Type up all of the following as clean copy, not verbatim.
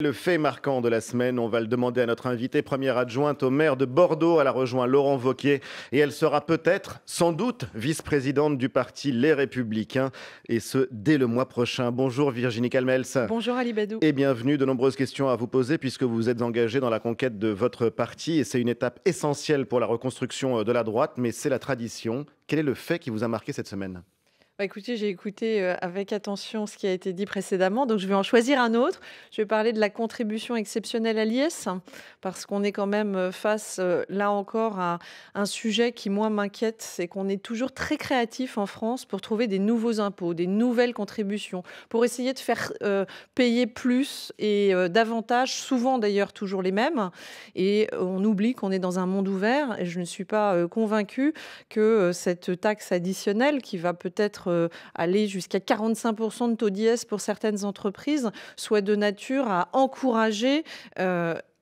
Le fait marquant de la semaine, on va le demander à notre invitée première adjointe au maire de Bordeaux. Elle a rejoint Laurent Wauquiez et elle sera peut-être, sans doute, vice-présidente du parti Les Républicains et ce, dès le mois prochain. Bonjour Virginie Calmels. Bonjour Ali Badou. Et bienvenue, de nombreuses questions à vous poser puisque vous vous êtes engagée dans la conquête de votre parti et c'est une étape essentielle pour la reconstruction de la droite, mais c'est la tradition. Quel est le fait qui vous a marqué cette semaine ? Écoutez, j'ai écouté avec attention ce qui a été dit précédemment, donc je vais en choisir un autre. Je vais parler de la contribution exceptionnelle à l'IS, parce qu'on est quand même face, là encore, à un sujet qui, moi, m'inquiète, c'est qu'on est toujours très créatif en France pour trouver des nouveaux impôts, des nouvelles contributions, pour essayer de faire payer plus et davantage, souvent d'ailleurs toujours les mêmes. Et on oublie qu'on est dans un monde ouvert, et je ne suis pas convaincue que cette taxe additionnelle, qui va peut-être aller jusqu'à 45% de taux d'IS pour certaines entreprises, soit de nature à encourager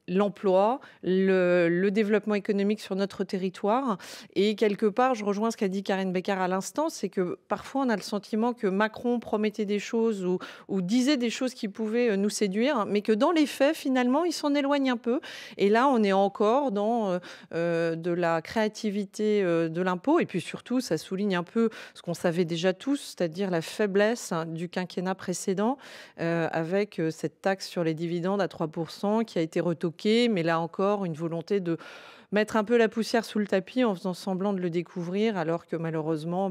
l'emploi, le développement économique sur notre territoire. Et quelque part, je rejoins ce qu'a dit Karine Becker à l'instant, c'est que parfois on a le sentiment que Macron promettait des choses ou disait des choses qui pouvaient nous séduire, mais que dans les faits, finalement, il s'en éloigne un peu. Et là, on est encore dans de la créativité de l'impôt. Et puis surtout, ça souligne un peu ce qu'on savait déjà tous, c'est-à-dire la faiblesse du quinquennat précédent avec cette taxe sur les dividendes à 3% qui a été retoquée. Mais là encore, une volonté de mettre un peu la poussière sous le tapis en faisant semblant de le découvrir, alors que malheureusement,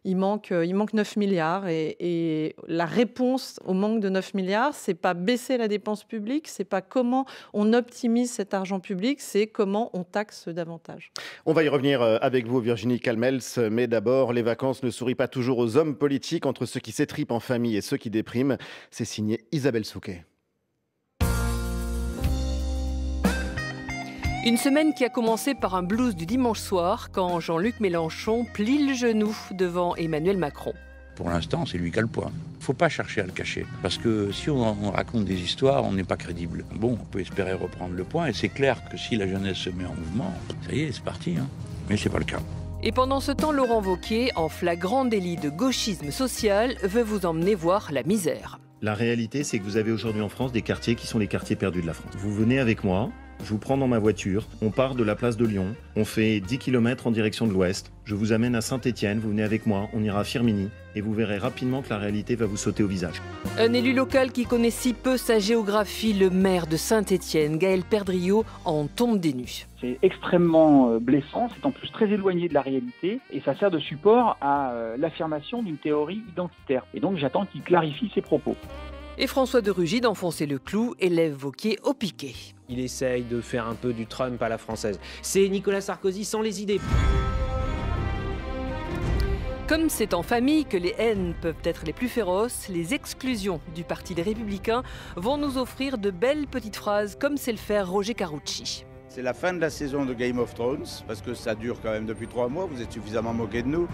il manque 9 milliards. Et la réponse au manque de 9 milliards, c'est pas baisser la dépense publique, c'est pas comment on optimise cet argent public, c'est comment on taxe davantage. On va y revenir avec vous, Virginie Calmels, mais d'abord, les vacances ne sourient pas toujours aux hommes politiques, entre ceux qui s'étripent en famille et ceux qui dépriment. C'est signé Isabelle Souquet. Une semaine qui a commencé par un blues du dimanche soir, quand Jean-Luc Mélenchon plie le genou devant Emmanuel Macron. Pour l'instant, c'est lui qui a le point. Il ne faut pas chercher à le cacher, parce que si on raconte des histoires, on n'est pas crédible. Bon, on peut espérer reprendre le point, et c'est clair que si la jeunesse se met en mouvement, ça y est, c'est parti. Mais ce n'est pas le cas. Et pendant ce temps, Laurent Wauquiez, en flagrant délit de gauchisme social, veut vous emmener voir la misère. La réalité, c'est que vous avez aujourd'hui en France des quartiers qui sont les quartiers perdus de la France. Vous venez avec moi, je vous prends dans ma voiture, on part de la place de Lyon, on fait 10 km en direction de l'ouest, je vous amène à Saint-Étienne, vous venez avec moi, on ira à Firminy, et vous verrez rapidement que la réalité va vous sauter au visage. Un élu local qui connaît si peu sa géographie, le maire de Saint-Étienne, Gaël Perdriau, en tombe des nues. C'est extrêmement blessant, c'est en plus très éloigné de la réalité et ça sert de support à l'affirmation d'une théorie identitaire. Et donc j'attends qu'il clarifie ses propos. Et François de Rugy d'enfoncer le clou, élève Wauquiez au piquet. Il essaye de faire un peu du Trump à la française. C'est Nicolas Sarkozy sans les idées. Comme c'est en famille que les haines peuvent être les plus féroces, les exclusions du Parti des Républicains vont nous offrir de belles petites phrases, comme sait le faire Roger Carucci. C'est la fin de la saison de Game of Thrones, parce que ça dure quand même depuis 3 mois, vous êtes suffisamment moqués de nous.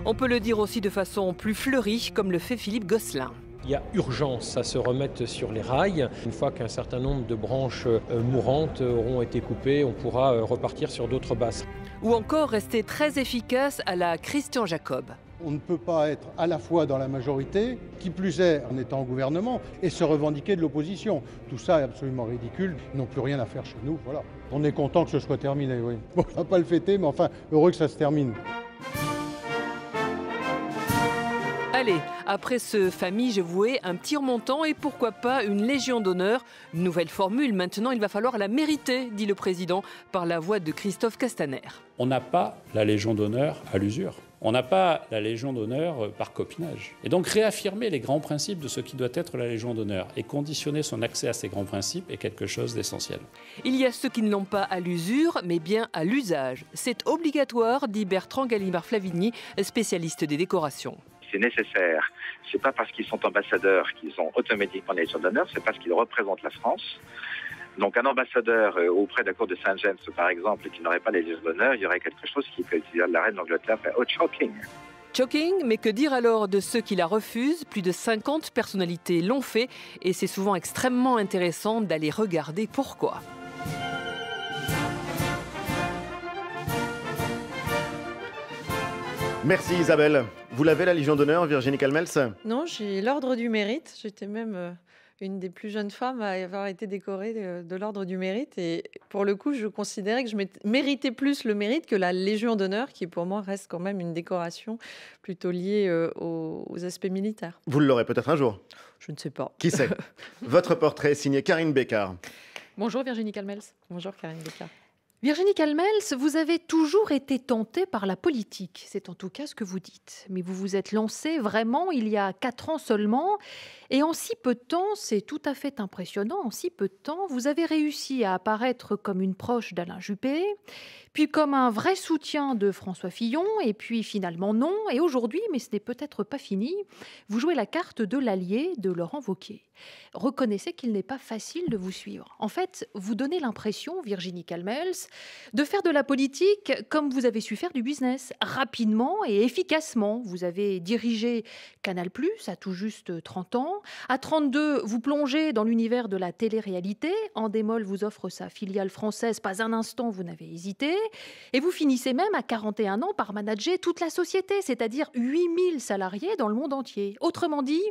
On peut le dire aussi de façon plus fleurie, comme le fait Philippe Gosselin. Il y a urgence à se remettre sur les rails. Une fois qu'un certain nombre de branches mourantes auront été coupées, on pourra repartir sur d'autres bases. Ou encore rester très efficace à la Christian Jacob. On ne peut pas être à la fois dans la majorité, qui plus est en étant au gouvernement, et se revendiquer de l'opposition. Tout ça est absolument ridicule, ils n'ont plus rien à faire chez nous, voilà. On est content que ce soit terminé, oui. Bon, on ne va pas le fêter, mais enfin, heureux que ça se termine. Allez, après ce famille voué, un petit remontant et pourquoi pas une Légion d'honneur. Nouvelle formule, maintenant il va falloir la mériter, dit le président, par la voix de Christophe Castaner. On n'a pas la Légion d'honneur à l'usure. On n'a pas la Légion d'honneur par copinage. Et donc réaffirmer les grands principes de ce qui doit être la Légion d'honneur et conditionner son accès à ces grands principes est quelque chose d'essentiel. Il y a ceux qui ne l'ont pas à l'usure, mais bien à l'usage. C'est obligatoire, dit Bertrand Gallimard-Flavigny, spécialiste des décorations. C'est nécessaire. C'est pas parce qu'ils sont ambassadeurs qu'ils ont automatiquement la Légion d'honneur, c'est parce qu'ils représentent la France. Donc un ambassadeur auprès de la cour de Saint-James, par exemple, qui n'aurait pas la Légion d'honneur, il y aurait quelque chose qui peut dire la reine d'Angleterre fait « oh, shocking ». Shocking, mais que dire alors de ceux qui la refusent? Plus de 50 personnalités l'ont fait et c'est souvent extrêmement intéressant d'aller regarder pourquoi. Merci Isabelle. Vous l'avez la Légion d'honneur, Virginie Calmels ? Non, j'ai l'ordre du mérite. J'étais même une des plus jeunes femmes à avoir été décorée de l'Ordre du Mérite. Et pour le coup, je considérais que je méritais plus le mérite que la Légion d'honneur, qui pour moi reste quand même une décoration plutôt liée aux aspects militaires. Vous l'aurez peut-être un jour. Je ne sais pas. Qui sait? Votre portrait est signé Karine Bécard. Bonjour Virginie Calmels. Bonjour Karine Bécard. Virginie Calmels, vous avez toujours été tentée par la politique. C'est en tout cas ce que vous dites. Mais vous vous êtes lancée vraiment il y a 4 ans seulement. Et en si peu de temps, c'est tout à fait impressionnant, en si peu de temps, vous avez réussi à apparaître comme une proche d'Alain Juppé, puis comme un vrai soutien de François Fillon, et puis finalement non. Et aujourd'hui, mais ce n'est peut-être pas fini, vous jouez la carte de l'allié de Laurent Wauquiez. Reconnaissez qu'il n'est pas facile de vous suivre. En fait, vous donnez l'impression, Virginie Calmels, de faire de la politique comme vous avez su faire du business, rapidement et efficacement. Vous avez dirigé Canal+, à tout juste 30 ans. À 32, vous plongez dans l'univers de la télé-réalité. Endemol vous offre sa filiale française. Pas un instant, vous n'avez hésité. Et vous finissez même à 41 ans par manager toute la société, c'est-à-dire 8000 salariés dans le monde entier. Autrement dit,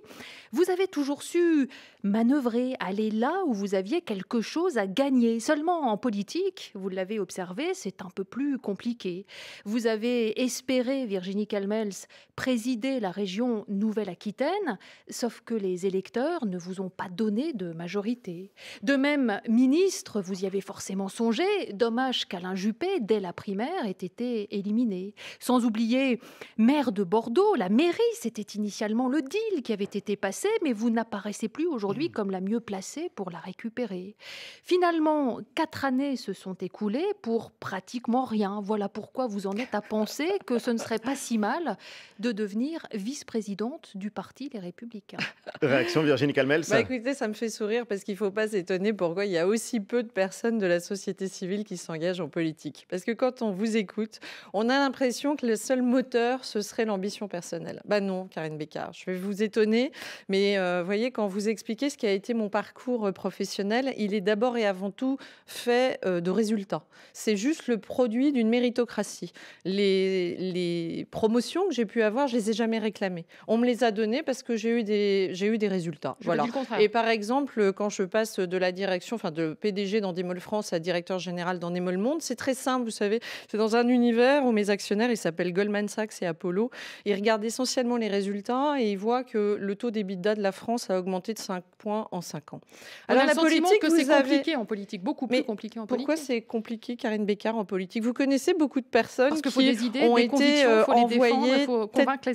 vous avez toujours su manœuvrer, aller là où vous aviez quelque chose à gagner. Seulement en politique, vous l'avez observé, c'est un peu plus compliqué. Vous avez espéré, Virginie Calmels, présider la région Nouvelle-Aquitaine, sauf que les électeurs ne vous ont pas donné de majorité. De même, ministre, vous y avez forcément songé. Dommage qu'Alain Juppé, dès la primaire, ait été éliminé. Sans oublier maire de Bordeaux, la mairie, c'était initialement le deal qui avait été passé, mais vous n'apparaissez plus aujourd'hui comme la mieux placée pour la récupérer. Finalement, 4 années se sont écoulées pour pratiquement rien. Voilà pourquoi vous en êtes à penser que ce ne serait pas si mal de devenir vice-présidente du parti Les Républicains. Réaction Virginie Calmels. Écoutez, ça me fait sourire parce qu'il ne faut pas s'étonner pourquoi il y a aussi peu de personnes de la société civile qui s'engagent en politique. Parce que quand on vous écoute, on a l'impression que le seul moteur, ce serait l'ambition personnelle. Non, Karine Bécard, je vais vous étonner, mais voyez, quand vous expliquez ce qui a été mon parcours professionnel, il est d'abord et avant tout fait de résultats. C'est juste le produit d'une méritocratie. Les promotions que j'ai pu avoir, je les ai jamais réclamées. On me les a données parce que j'ai eu des résultats. Voilà. Et par exemple, quand je passe de la direction, de PDG d'Endemol France à directeur général d'Endemol Monde, c'est très simple, vous savez. C'est dans un univers où mes actionnaires, ils s'appellent Goldman Sachs et Apollo. Ils regardent essentiellement les résultats et ils voient que le taux d'EBITDA de la France a augmenté de 5 points en 5 ans. Alors la politique, que c'est compliqué en politique, beaucoup plus compliqué en politique. Pourquoi c'est compliqué, Karine Bécard, en politique? Vous connaissez beaucoup de personnes qui ont été envoyées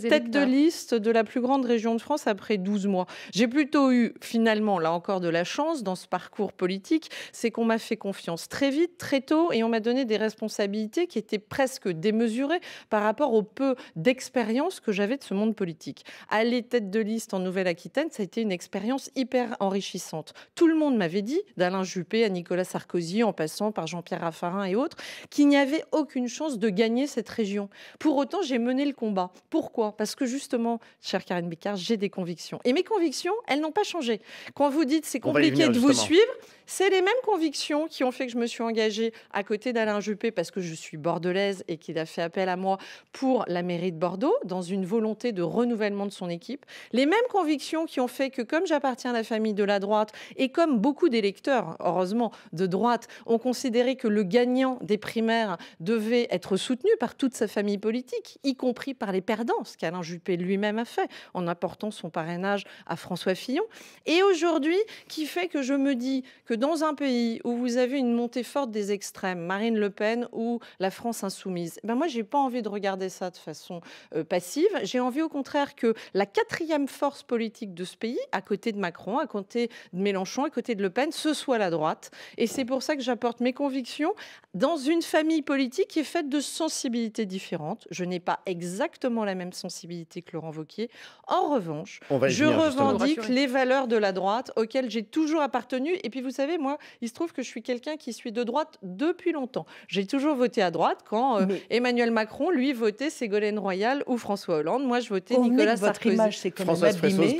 tête de liste de la plus grande région de France après 12 mois. J'ai plutôt eu, finalement, là encore, de la chance dans ce parcours politique, c'est qu'on m'a fait confiance très vite, très tôt, et on m'a donné des responsabilités qui étaient presque démesurées par rapport au peu d'expérience que j'avais de ce monde politique. Aller tête de liste en Nouvelle-Aquitaine, ça a été une expérience hyper enrichissante. Tout le monde m'avait dit, d'Alain Juppé à Nicolas Sarkozy, en passant par Jean-Pierre Raffarin et autres, qu'il n'y avait aucune chance de gagner cette région. Pour autant, j'ai mené le combat. Pourquoi? Parce que justement, chère Karine Bécard, j'ai des convictions. Et mes convictions, elles n'ont pas changé. Quand vous dites c'est compliqué de vous suivre, c'est les mêmes convictions qui ont fait que je me suis engagée à côté d'Alain Juppé parce que je suis bordelaise et qu'il a fait appel à moi pour la mairie de Bordeaux dans une volonté de renouvellement de son équipe. Les mêmes convictions qui ont fait que comme j'appartiens à la famille de la droite et comme beaucoup d'électeurs, heureusement, de droite, ont considéré que le gagnant des primaires devait être soutenu par toute sa famille politique, y compris par les perdants, ce qu'Alain Juppé lui-même a fait en apportant son parrainage à François Fillon. Et aujourd'hui, qui fait que je me dis que dans un pays où vous avez une montée forte des extrêmes, Marine Le Pen ou la France insoumise, moi, j'ai pas envie de regarder ça de façon passive. J'ai envie, au contraire, que la 4e force politique de ce pays, à côté de Macron, à côté de Mélenchon, à côté de Le Pen, ce soit la droite. Et c'est pour ça que j'apporte mes convictions dans une famille politique qui est faite de sensibilités différentes. Je n'ai pas exactement la même sensibilité que Laurent Wauquiez. En revanche, je revendique les valeurs de la droite auxquelles j'ai toujours appartenu. Et puis, vous savez, moi, il se trouve que je suis quelqu'un qui suis de droite depuis longtemps. J'ai toujours voté à droite quand Emmanuel Macron, lui, votait Ségolène Royal ou François Hollande. Moi, je votais Nicolas Sarkozy. Votre image s'est quand même abîmée.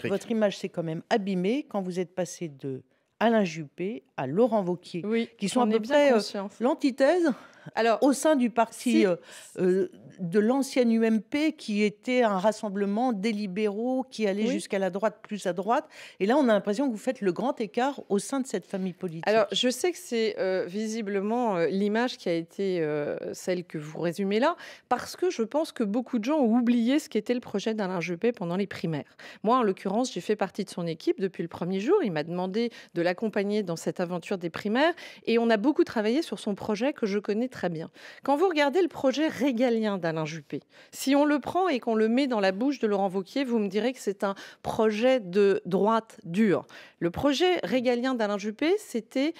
Votre image s'est quand même abîmée quand vous êtes passé de Alain Juppé à Laurent Wauquiez, qui sont à peu près l'antithèse Alors, au sein du parti de l'ancienne UMP, qui était un rassemblement des libéraux qui allait jusqu'à la droite, plus à droite. Et là, on a l'impression que vous faites le grand écart au sein de cette famille politique. Alors, je sais que c'est visiblement l'image qui a été celle que vous résumez là, parce que je pense que beaucoup de gens ont oublié ce qu'était le projet d'Alain Juppé pendant les primaires. Moi, en l'occurrence, j'ai fait partie de son équipe depuis le premier jour. Il m'a demandé de l'accompagner dans cette aventure des primaires et on a beaucoup travaillé sur son projet que je connais très bien. Quand vous regardez le projet régalien d'Alain Juppé, si on le prend et qu'on le met dans la bouche de Laurent Wauquiez, vous me direz que c'est un projet de droite dure. Le projet régalien d'Alain Juppé, c'était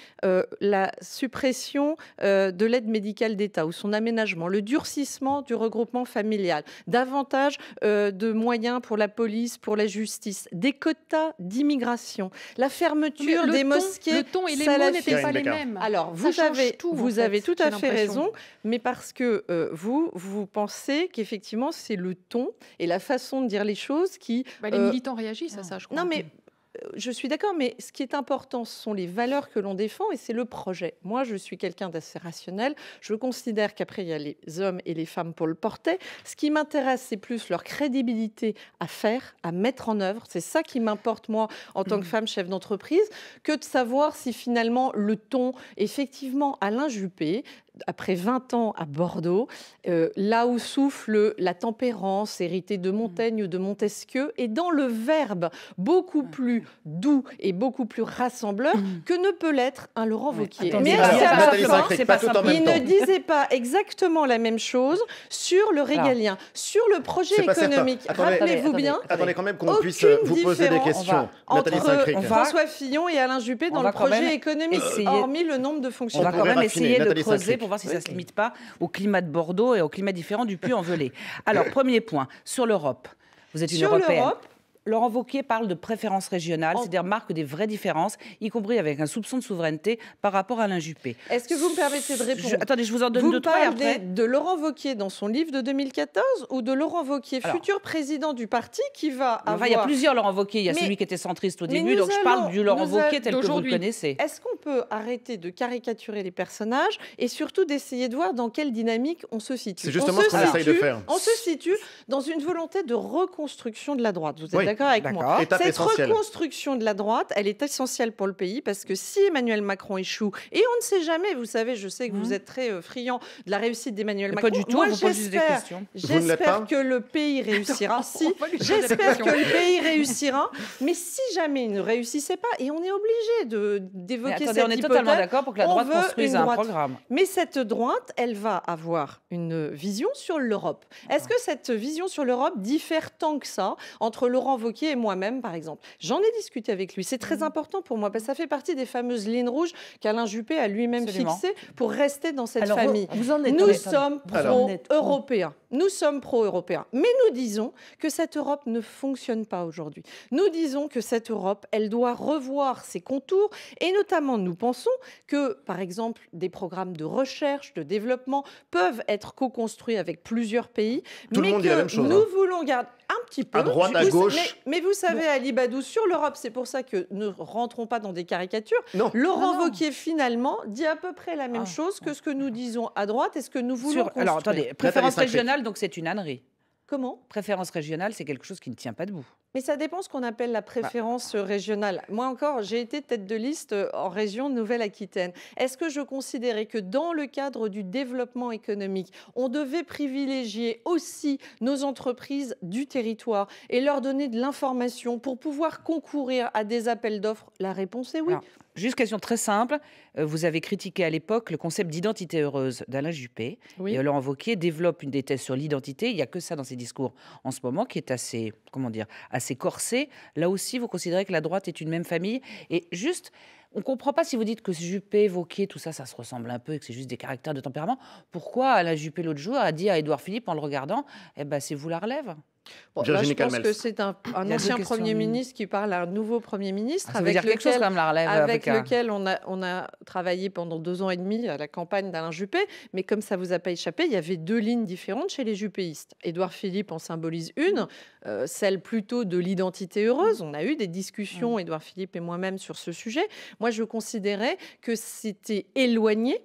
la suppression de l'aide médicale d'État ou son aménagement, le durcissement du regroupement familial, davantage de moyens pour la police, pour la justice, des quotas d'immigration, la fermeture des mosquées. Le ton et les mots n'étaient pas les mêmes. Alors, vous avez tout à fait raison, mais parce que vous pensez qu'effectivement, c'est le ton et la façon de dire les choses qui... les militants réagissent à ça, je crois. Non, mais... Je suis d'accord, mais ce qui est important, ce sont les valeurs que l'on défend et c'est le projet. Moi, je suis quelqu'un d'assez rationnel. Je considère qu'après, il y a les hommes et les femmes pour le porter. Ce qui m'intéresse, c'est plus leur crédibilité à faire, à mettre en œuvre. C'est ça qui m'importe, moi, en tant que femme chef d'entreprise, que de savoir si finalement le ton, effectivement, Alain Juppé, après 20 ans à Bordeaux, là où souffle la tempérance héritée de Montaigne ou de Montesquieu, et dans le verbe beaucoup plus doux et beaucoup plus rassembleur que ne peut l'être un Laurent Wauquiez. Mais il ne disait pas exactement la même chose sur le régalien, sur le projet économique. Rappelez-vous bien, attendez quand même qu'on puisse vous poser des questions. Entre François Fillon et Alain Juppé dans le projet économique, hormis le nombre de fonctionnaires. On va quand même essayer de creuser pour voir si ça ne se limite pas au climat de Bordeaux et au climat différent du Puy-en-Velay. Alors, premier point, sur l'Europe. Vous êtes une Européenne. Laurent Wauquiez parle de préférence régionale, c'est-à-dire marque des vraies différences, y compris avec un soupçon de souveraineté par rapport à Alain Juppé. Est-ce que vous me permettez de répondre? Attendez, je vous en donne deux, trois et après. De Laurent Wauquiez dans son livre de 2014 ou de Laurent Wauquiez, futur président du parti, qui va avoir... Enfin, il y a plusieurs Laurent Wauquiez. Il y a celui qui était centriste au début, donc je parle du Laurent Wauquiez tel que vous le connaissez. Est-ce qu'on peut arrêter de caricaturer les personnages et surtout d'essayer de voir dans quelle dynamique on se situe? C'est justement ce qu'on essaye de faire. On se situe dans une volonté de reconstruction de la droite. Vous êtes d'accord avec moi? Cette reconstruction de la droite, elle est essentielle pour le pays parce que si Emmanuel Macron échoue, et on ne sait jamais, vous savez, je sais que vous êtes très friand de la réussite d'Emmanuel Macron. Pas du tout, vous posez des questions. J'espère que le pays réussira. J'espère que le pays réussira. Mais si jamais il ne réussissait pas, et on est obligé d'évoquer cette hypothèse, on est totalement d'accord pour que la droite construise un programme. Mais cette droite, elle va avoir une vision sur l'Europe. Est-ce que cette vision sur l'Europe diffère tant que ça entre Laurent Wauquiez et moi-même, par exemple? J'en ai discuté avec lui. C'est très important pour moi parce que ça fait partie des fameuses lignes rouges qu'Alain Juppé a lui-même fixées pour rester dans cette famille. Nous sommes pro-européens. Nous sommes pro-européens. Mais nous disons que cette Europe ne fonctionne pas aujourd'hui. Nous disons que cette Europe, elle doit revoir ses contours et notamment nous pensons que, par exemple, des programmes de recherche, de développement peuvent être co-construits avec plusieurs pays. Tout le monde dit la même chose. Nous voulons garder un petit peu. À droite, à gauche. Mais vous savez, Ali Badou, sur l'Europe, c'est pour ça que ne rentrons pas dans des caricatures. Laurent Wauquiez, finalement, dit à peu près la même chose que ce que nous disons à droite et ce que nous voulons construire. Alors, attendez, préférence régionale, donc c'est une ânerie. Comment? Préférence régionale, c'est quelque chose qui ne tient pas debout. Mais ça dépend ce qu'on appelle la préférence régionale. Moi encore, j'ai été tête de liste en région Nouvelle-Aquitaine. Est-ce que je considérais que dans le cadre du développement économique, on devait privilégier aussi nos entreprises du territoire et leur donner de l'information pour pouvoir concourir à des appels d'offres? La réponse est oui. Alors, juste question très simple. Vous avez critiqué à l'époque le concept d'identité heureuse d'Alain Juppé. Et Laurent Wauquiez développe une des thèses sur l'identité. Il n'y a que ça dans ses discours en ce moment qui est assez, assez corsé. Là aussi, vous considérez que la droite est une même famille. Et juste, on ne comprend pas si vous dites que Juppé, Wauquiez, tout ça, ça se ressemble un peu et que c'est juste des caractères de tempérament. Pourquoi Alain Juppé, l'autre jour, a dit à Édouard Philippe en le regardant, c'est vous la relève? Là, je pense que c'est un ancien Premier ministre qui parle à un nouveau Premier ministre avec lequel on a travaillé pendant 2 ans et demi à la campagne d'Alain Juppé. Mais comme ça ne vous a pas échappé, il y avait 2 lignes différentes chez les juppéistes. Édouard Philippe en symbolise une, celle plutôt de l'identité heureuse. On a eu des discussions, Édouard Philippe et moi-même, sur ce sujet. Moi, je considérais que c'était éloigné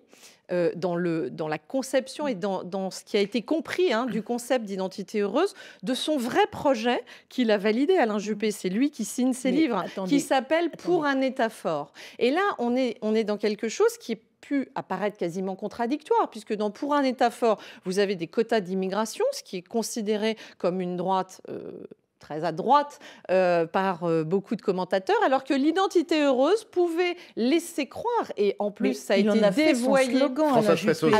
dans la conception et dans ce qui a été compris du concept d'identité heureuse, de son vrai projet qu'il a validé, Alain Juppé. C'est lui qui signe ses livres, qui s'appelle « Pour un État fort ». Et là, on est dans quelque chose qui est pu apparaître quasiment contradictoire, puisque pour un État fort, vous avez des quotas d'immigration, ce qui est considéré comme une droite très à droite par beaucoup de commentateurs, alors que l'identité heureuse pouvait laisser croire, et en plus ça a été dévoyé.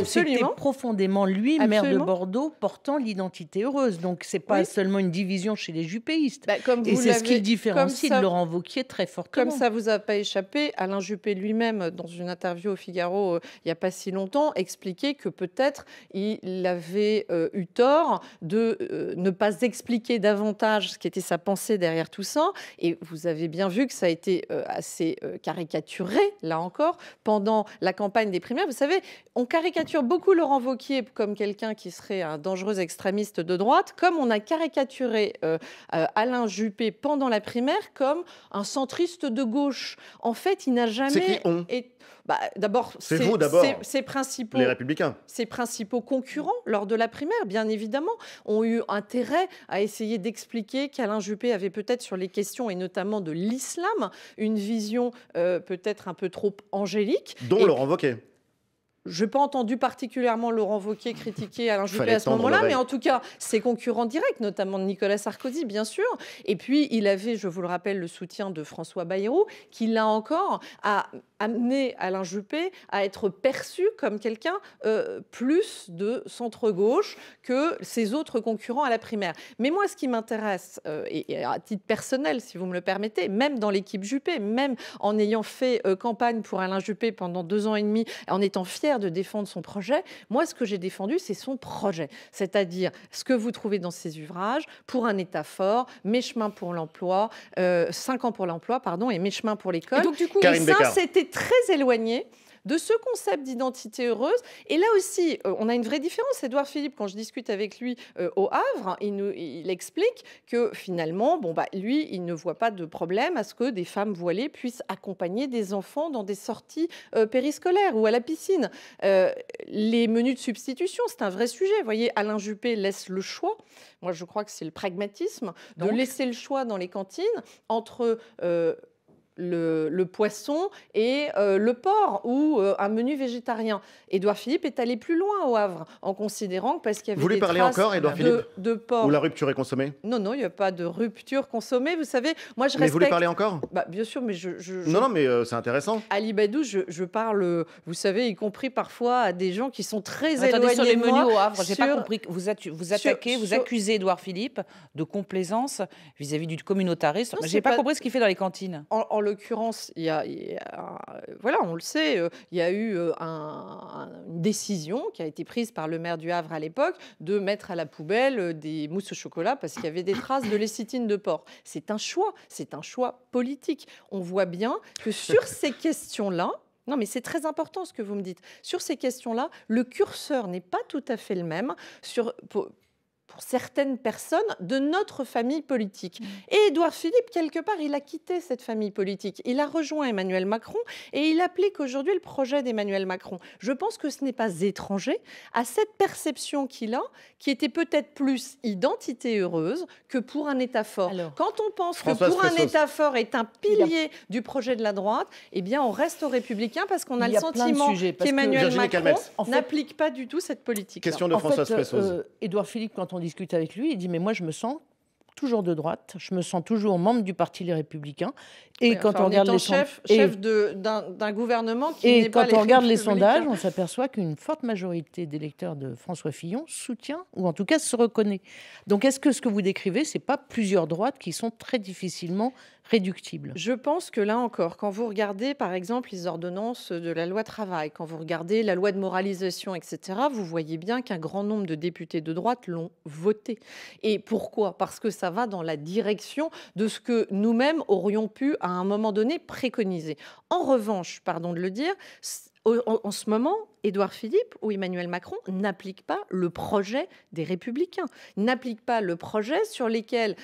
C'était profondément lui, maire de Bordeaux, portant l'identité heureuse. Donc c'est pas seulement une division chez les juppéistes. Et c'est ce qui le différencie de Laurent Wauquiez très fortement. Comme ça vous a pas échappé, Alain Juppé lui-même, dans une interview au Figaro il n'y a pas si longtemps, expliquait que peut-être il avait eu tort de ne pas expliquer davantage ce qui était sa pensée derrière tout ça. Et vous avez bien vu que ça a été assez caricaturé, là encore, pendant la campagne des primaires. Vous savez, on caricature beaucoup Laurent Wauquiez comme quelqu'un qui serait un dangereux extrémiste de droite, comme on a caricaturé Alain Juppé pendant la primaire comme un centriste de gauche. En fait, il n'a jamais... C'est qui on ? D'abord, c'est vous d'abord, ses principaux, les Républicains. Ses principaux concurrents lors de la primaire, bien évidemment, ont eu intérêt à essayer d'expliquer qu'Alain Juppé avait peut-être sur les questions, et notamment de l'islam, une vision peut-être un peu trop angélique. Dont Laurent Wauquiez. Je n'ai pas entendu particulièrement Laurent Wauquiez critiquer Alain Juppé à ce moment-là, mais en tout cas, ses concurrents directs, notamment de Nicolas Sarkozy, bien sûr. Et puis, il avait, je vous le rappelle, le soutien de François Bayrou, qui, là encore, a amené Alain Juppé à être perçu comme quelqu'un plus de centre-gauche que ses autres concurrents à la primaire. Mais moi, ce qui m'intéresse, et à titre personnel, si vous me le permettez, même dans l'équipe Juppé, même en ayant fait campagne pour Alain Juppé pendant 2 ans et demi, en étant fier de défendre son projet, moi, ce que j'ai défendu, c'est son projet. C'est-à-dire ce que vous trouvez dans ses ouvrages, Pour un État fort, Mes chemins pour l'emploi, 5 ans pour l'emploi, pardon, et Mes chemins pour l'école. Et donc, du coup, ça, c'était très éloigné de ce concept d'identité heureuse. Et là aussi, on a une vraie différence. Édouard Philippe, quand je discute avec lui au Havre, il explique que finalement, lui, il ne voit pas de problème à ce que des femmes voilées puissent accompagner des enfants dans des sorties périscolaires ou à la piscine. Les menus de substitution, c'est un vrai sujet. Vous voyez, Alain Juppé laisse le choix. Moi, je crois que c'est le pragmatisme de laisser le choix dans les cantines entre... Le poisson et le porc ou un menu végétarien. Édouard Philippe est allé plus loin au Havre en considérant que parce qu'il y avait vous lui des parlez traces encore, Édouard Philippe, de porc. Ou la rupture est consommée? Non, il n'y a pas de rupture consommée. Vous savez, moi je respecte... Mais vous lui parlez encore? Bien sûr, mais Non, mais c'est intéressant. Ali Badou, je parle, vous savez, y compris parfois à des gens qui sont très éloignés Attendez, sur les de moi. menus au Havre, j'ai pas compris. Vous accusez Édouard Philippe de complaisance vis-à-vis du communautarisme. J'ai pas compris ce qu'il fait dans les cantines. En l'occurrence, voilà, on le sait, il y a eu une décision qui a été prise par le maire du Havre à l'époque de mettre à la poubelle des mousses au chocolat parce qu'il y avait des traces de lécithine de porc. C'est un choix politique. On voit bien que sur ces questions-là, non, mais c'est très important ce que vous me dites. Sur ces questions-là, le curseur n'est pas tout à fait le même pour certaines personnes de notre famille politique. Et Édouard Philippe, quelque part, il a quitté cette famille politique. Il a rejoint Emmanuel Macron et il applique aujourd'hui le projet d'Emmanuel Macron. Je pense que ce n'est pas étranger à cette perception qu'il a, qui était peut-être plus identité heureuse que pour un État fort. Quand on pense que pour un État fort est un pilier du projet de la droite, eh bien, on reste aux Républicains parce qu'on a le sentiment qu'Emmanuel Macron n'applique pas du tout cette politique. Question de Françoise Fressoz. Édouard Philippe, quand on discute avec lui, il dit mais moi je me sens toujours de droite, je me sens toujours membre du Parti Les Républicains. Et quand on regarde les chef d'un gouvernement qui et n'est pas quand on regarde les sondages, on s'aperçoit qu'une forte majorité d'électeurs de François Fillon soutient ou en tout cas se reconnaît. Donc est-ce que ce que vous décrivez, c'est pas plusieurs droites qui sont très difficilement réductibles? Je pense que là encore, quand vous regardez par exemple les ordonnances de la loi travail, quand vous regardez la loi de moralisation, etc., vous voyez bien qu'un grand nombre de députés de droite l'ont voté. Et pourquoi? Parce que ça va dans la direction de ce que nous-mêmes aurions pu à un moment donné préconiser. En revanche, pardon de le dire, En ce moment, Édouard Philippe ou Emmanuel Macron n'appliquent pas le projet des Républicains, n'appliquent pas le projet sur lesquels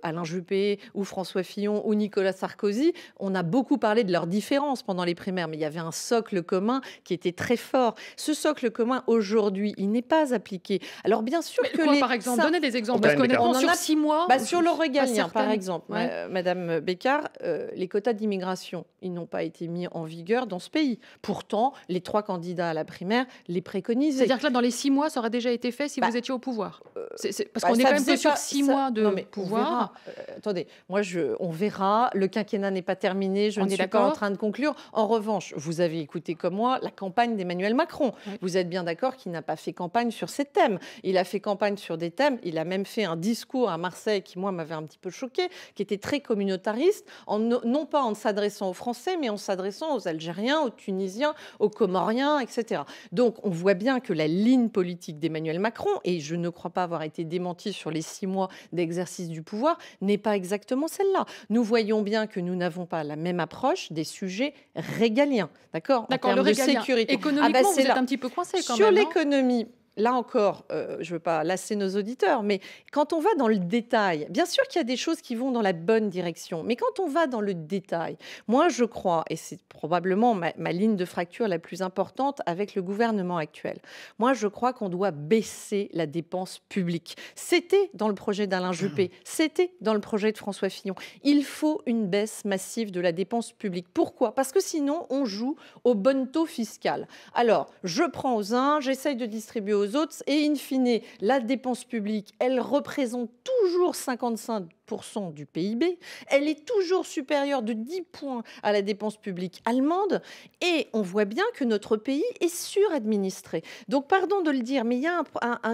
Alain Juppé ou François Fillon ou Nicolas Sarkozy, on a beaucoup parlé de leurs différences pendant les primaires, mais il y avait un socle commun qui était très fort. Ce socle commun, aujourd'hui, il n'est pas appliqué. Alors bien sûr par exemple, donnez des exemples, parce qu'honnêtement, sur 6 mois... sur le régalien, par exemple, Madame Bécard, les quotas d'immigration, ils n'ont pas été mis en vigueur dans ce pays. Pourtant, les 3 candidats à la primaire les préconisaient. C'est-à-dire que là, dans les 6 mois, ça aurait déjà été fait si vous étiez au pouvoir. Parce qu'on est quand même que sur 6 mois de pouvoir. Attendez, on verra. Le quinquennat n'est pas terminé. Je ne suis pas en train de conclure. En revanche, vous avez écouté comme moi la campagne d'Emmanuel Macron. Oui. Vous êtes bien d'accord qu'il n'a pas fait campagne sur ces thèmes. Il a fait campagne sur des thèmes. Il a même fait un discours à Marseille qui, moi, m'avait un petit peu choqué, qui était très communautariste, non pas en s'adressant aux Français, mais en s'adressant aux Algériens, aux Tunisiens, aux Comoriens, etc. Donc, on voit bien que la ligne politique d'Emmanuel Macron, et je ne crois pas avoir été démentie sur les 6 mois d'exercice du pouvoir, n'est pas exactement celle-là. Nous voyons bien que nous n'avons pas la même approche des sujets régaliens, d'accord, en termes le de sécurité. Économiquement, vous êtes un petit peu coincé quand sur même. Sur l'économie, là encore, je ne veux pas lasser nos auditeurs, mais quand on va dans le détail, bien sûr qu'il y a des choses qui vont dans la bonne direction, mais quand on va dans le détail, moi je crois, et c'est probablement ma ligne de fracture la plus importante avec le gouvernement actuel, moi je crois qu'on doit baisser la dépense publique. C'était dans le projet d'Alain Juppé, c'était dans le projet de François Fillon. Il faut une baisse massive de la dépense publique. Pourquoi ? Parce que sinon, on joue au bonneteau fiscal. Alors, je prends aux uns, j'essaye de distribuer aux autres, et in fine, la dépense publique, elle représente toujours 55% du PIB, elle est toujours supérieure de 10 points à la dépense publique allemande, et on voit bien que notre pays est suradministré. Donc, pardon de le dire, mais il y a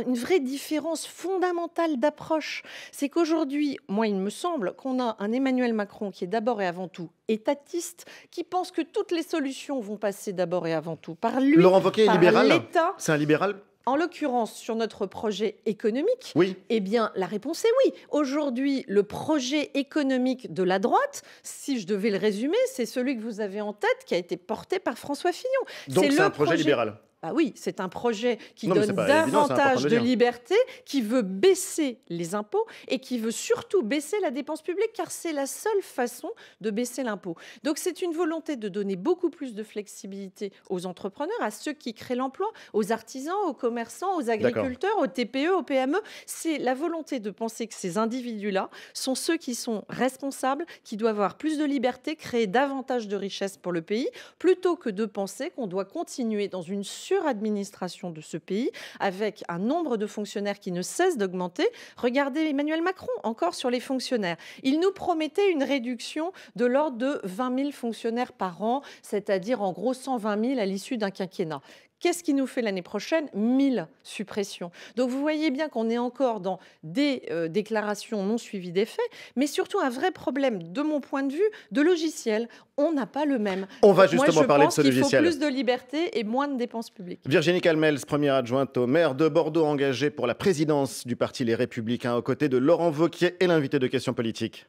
une vraie différence fondamentale d'approche. C'est qu'aujourd'hui, moi, il me semble qu'on a un Emmanuel Macron qui est d'abord et avant tout étatiste, qui pense que toutes les solutions vont passer d'abord et avant tout par lui, Laurent Wauquiez est libéral. l'État. C'est un libéral ? En l'occurrence, sur notre projet économique, oui. Eh bien, la réponse est oui. Aujourd'hui, le projet économique de la droite, si je devais le résumer, c'est celui que vous avez en tête, qui a été porté par François Fillon. Donc c'est un projet libéral. Ah oui, c'est un projet qui donne davantage de liberté, qui veut baisser les impôts et qui veut surtout baisser la dépense publique, car c'est la seule façon de baisser l'impôt. Donc c'est une volonté de donner beaucoup plus de flexibilité aux entrepreneurs, à ceux qui créent l'emploi, aux artisans, aux commerçants, aux agriculteurs, aux TPE, aux PME. C'est la volonté de penser que ces individus-là sont ceux qui sont responsables, qui doivent avoir plus de liberté, créer davantage de richesses pour le pays, plutôt que de penser qu'on doit continuer dans une suradministration de ce pays, avec un nombre de fonctionnaires qui ne cesse d'augmenter. Regardez Emmanuel Macron, encore sur les fonctionnaires. Il nous promettait une réduction de l'ordre de 20 000 fonctionnaires par an, c'est-à-dire en gros 120 000 à l'issue d'un quinquennat. Qu'est-ce qui nous fait l'année prochaine ? 1000 suppressions. Donc vous voyez bien qu'on est encore dans des déclarations non suivies des faits, mais surtout un vrai problème, de mon point de vue, de logiciel. On n'a pas le même. On va justement parler de ce logiciel. Il faut plus de liberté et moins de dépenses publiques. Virginie Calmels, première adjointe au maire de Bordeaux, engagée pour la présidence du parti Les Républicains, aux côtés de Laurent Wauquiez et l'invité de Questions Politiques.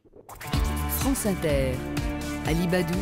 France Inter, Ali Badou.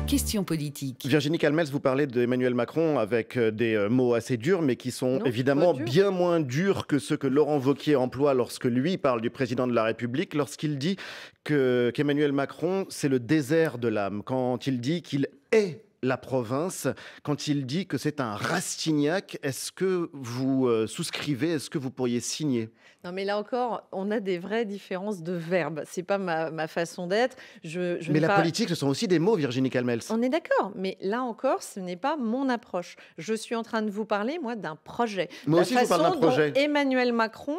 Question politique. Virginie Calmels, vous parlez d'Emmanuel Macron avec des mots assez durs, mais qui sont évidemment bien moins durs que ceux que Laurent Wauquiez emploie lorsque lui parle du président de la République, lorsqu'il dit qu'Emmanuel Macron, c'est le désert de l'âme, quand il dit qu'il est la province, quand il dit que c'est un Rastignac. Est-ce que vous souscrivez, est-ce que vous pourriez signer ? Non, mais là encore, on a des vraies différences de verbes. C'est pas ma façon d'être. Mais la politique, ce sont aussi des mots, Virginie Calmels. On est d'accord, mais là encore, ce n'est pas mon approche. Je suis en train de vous parler, moi, d'un projet. Moi aussi, je vous parle d'un projet. Dont Emmanuel Macron,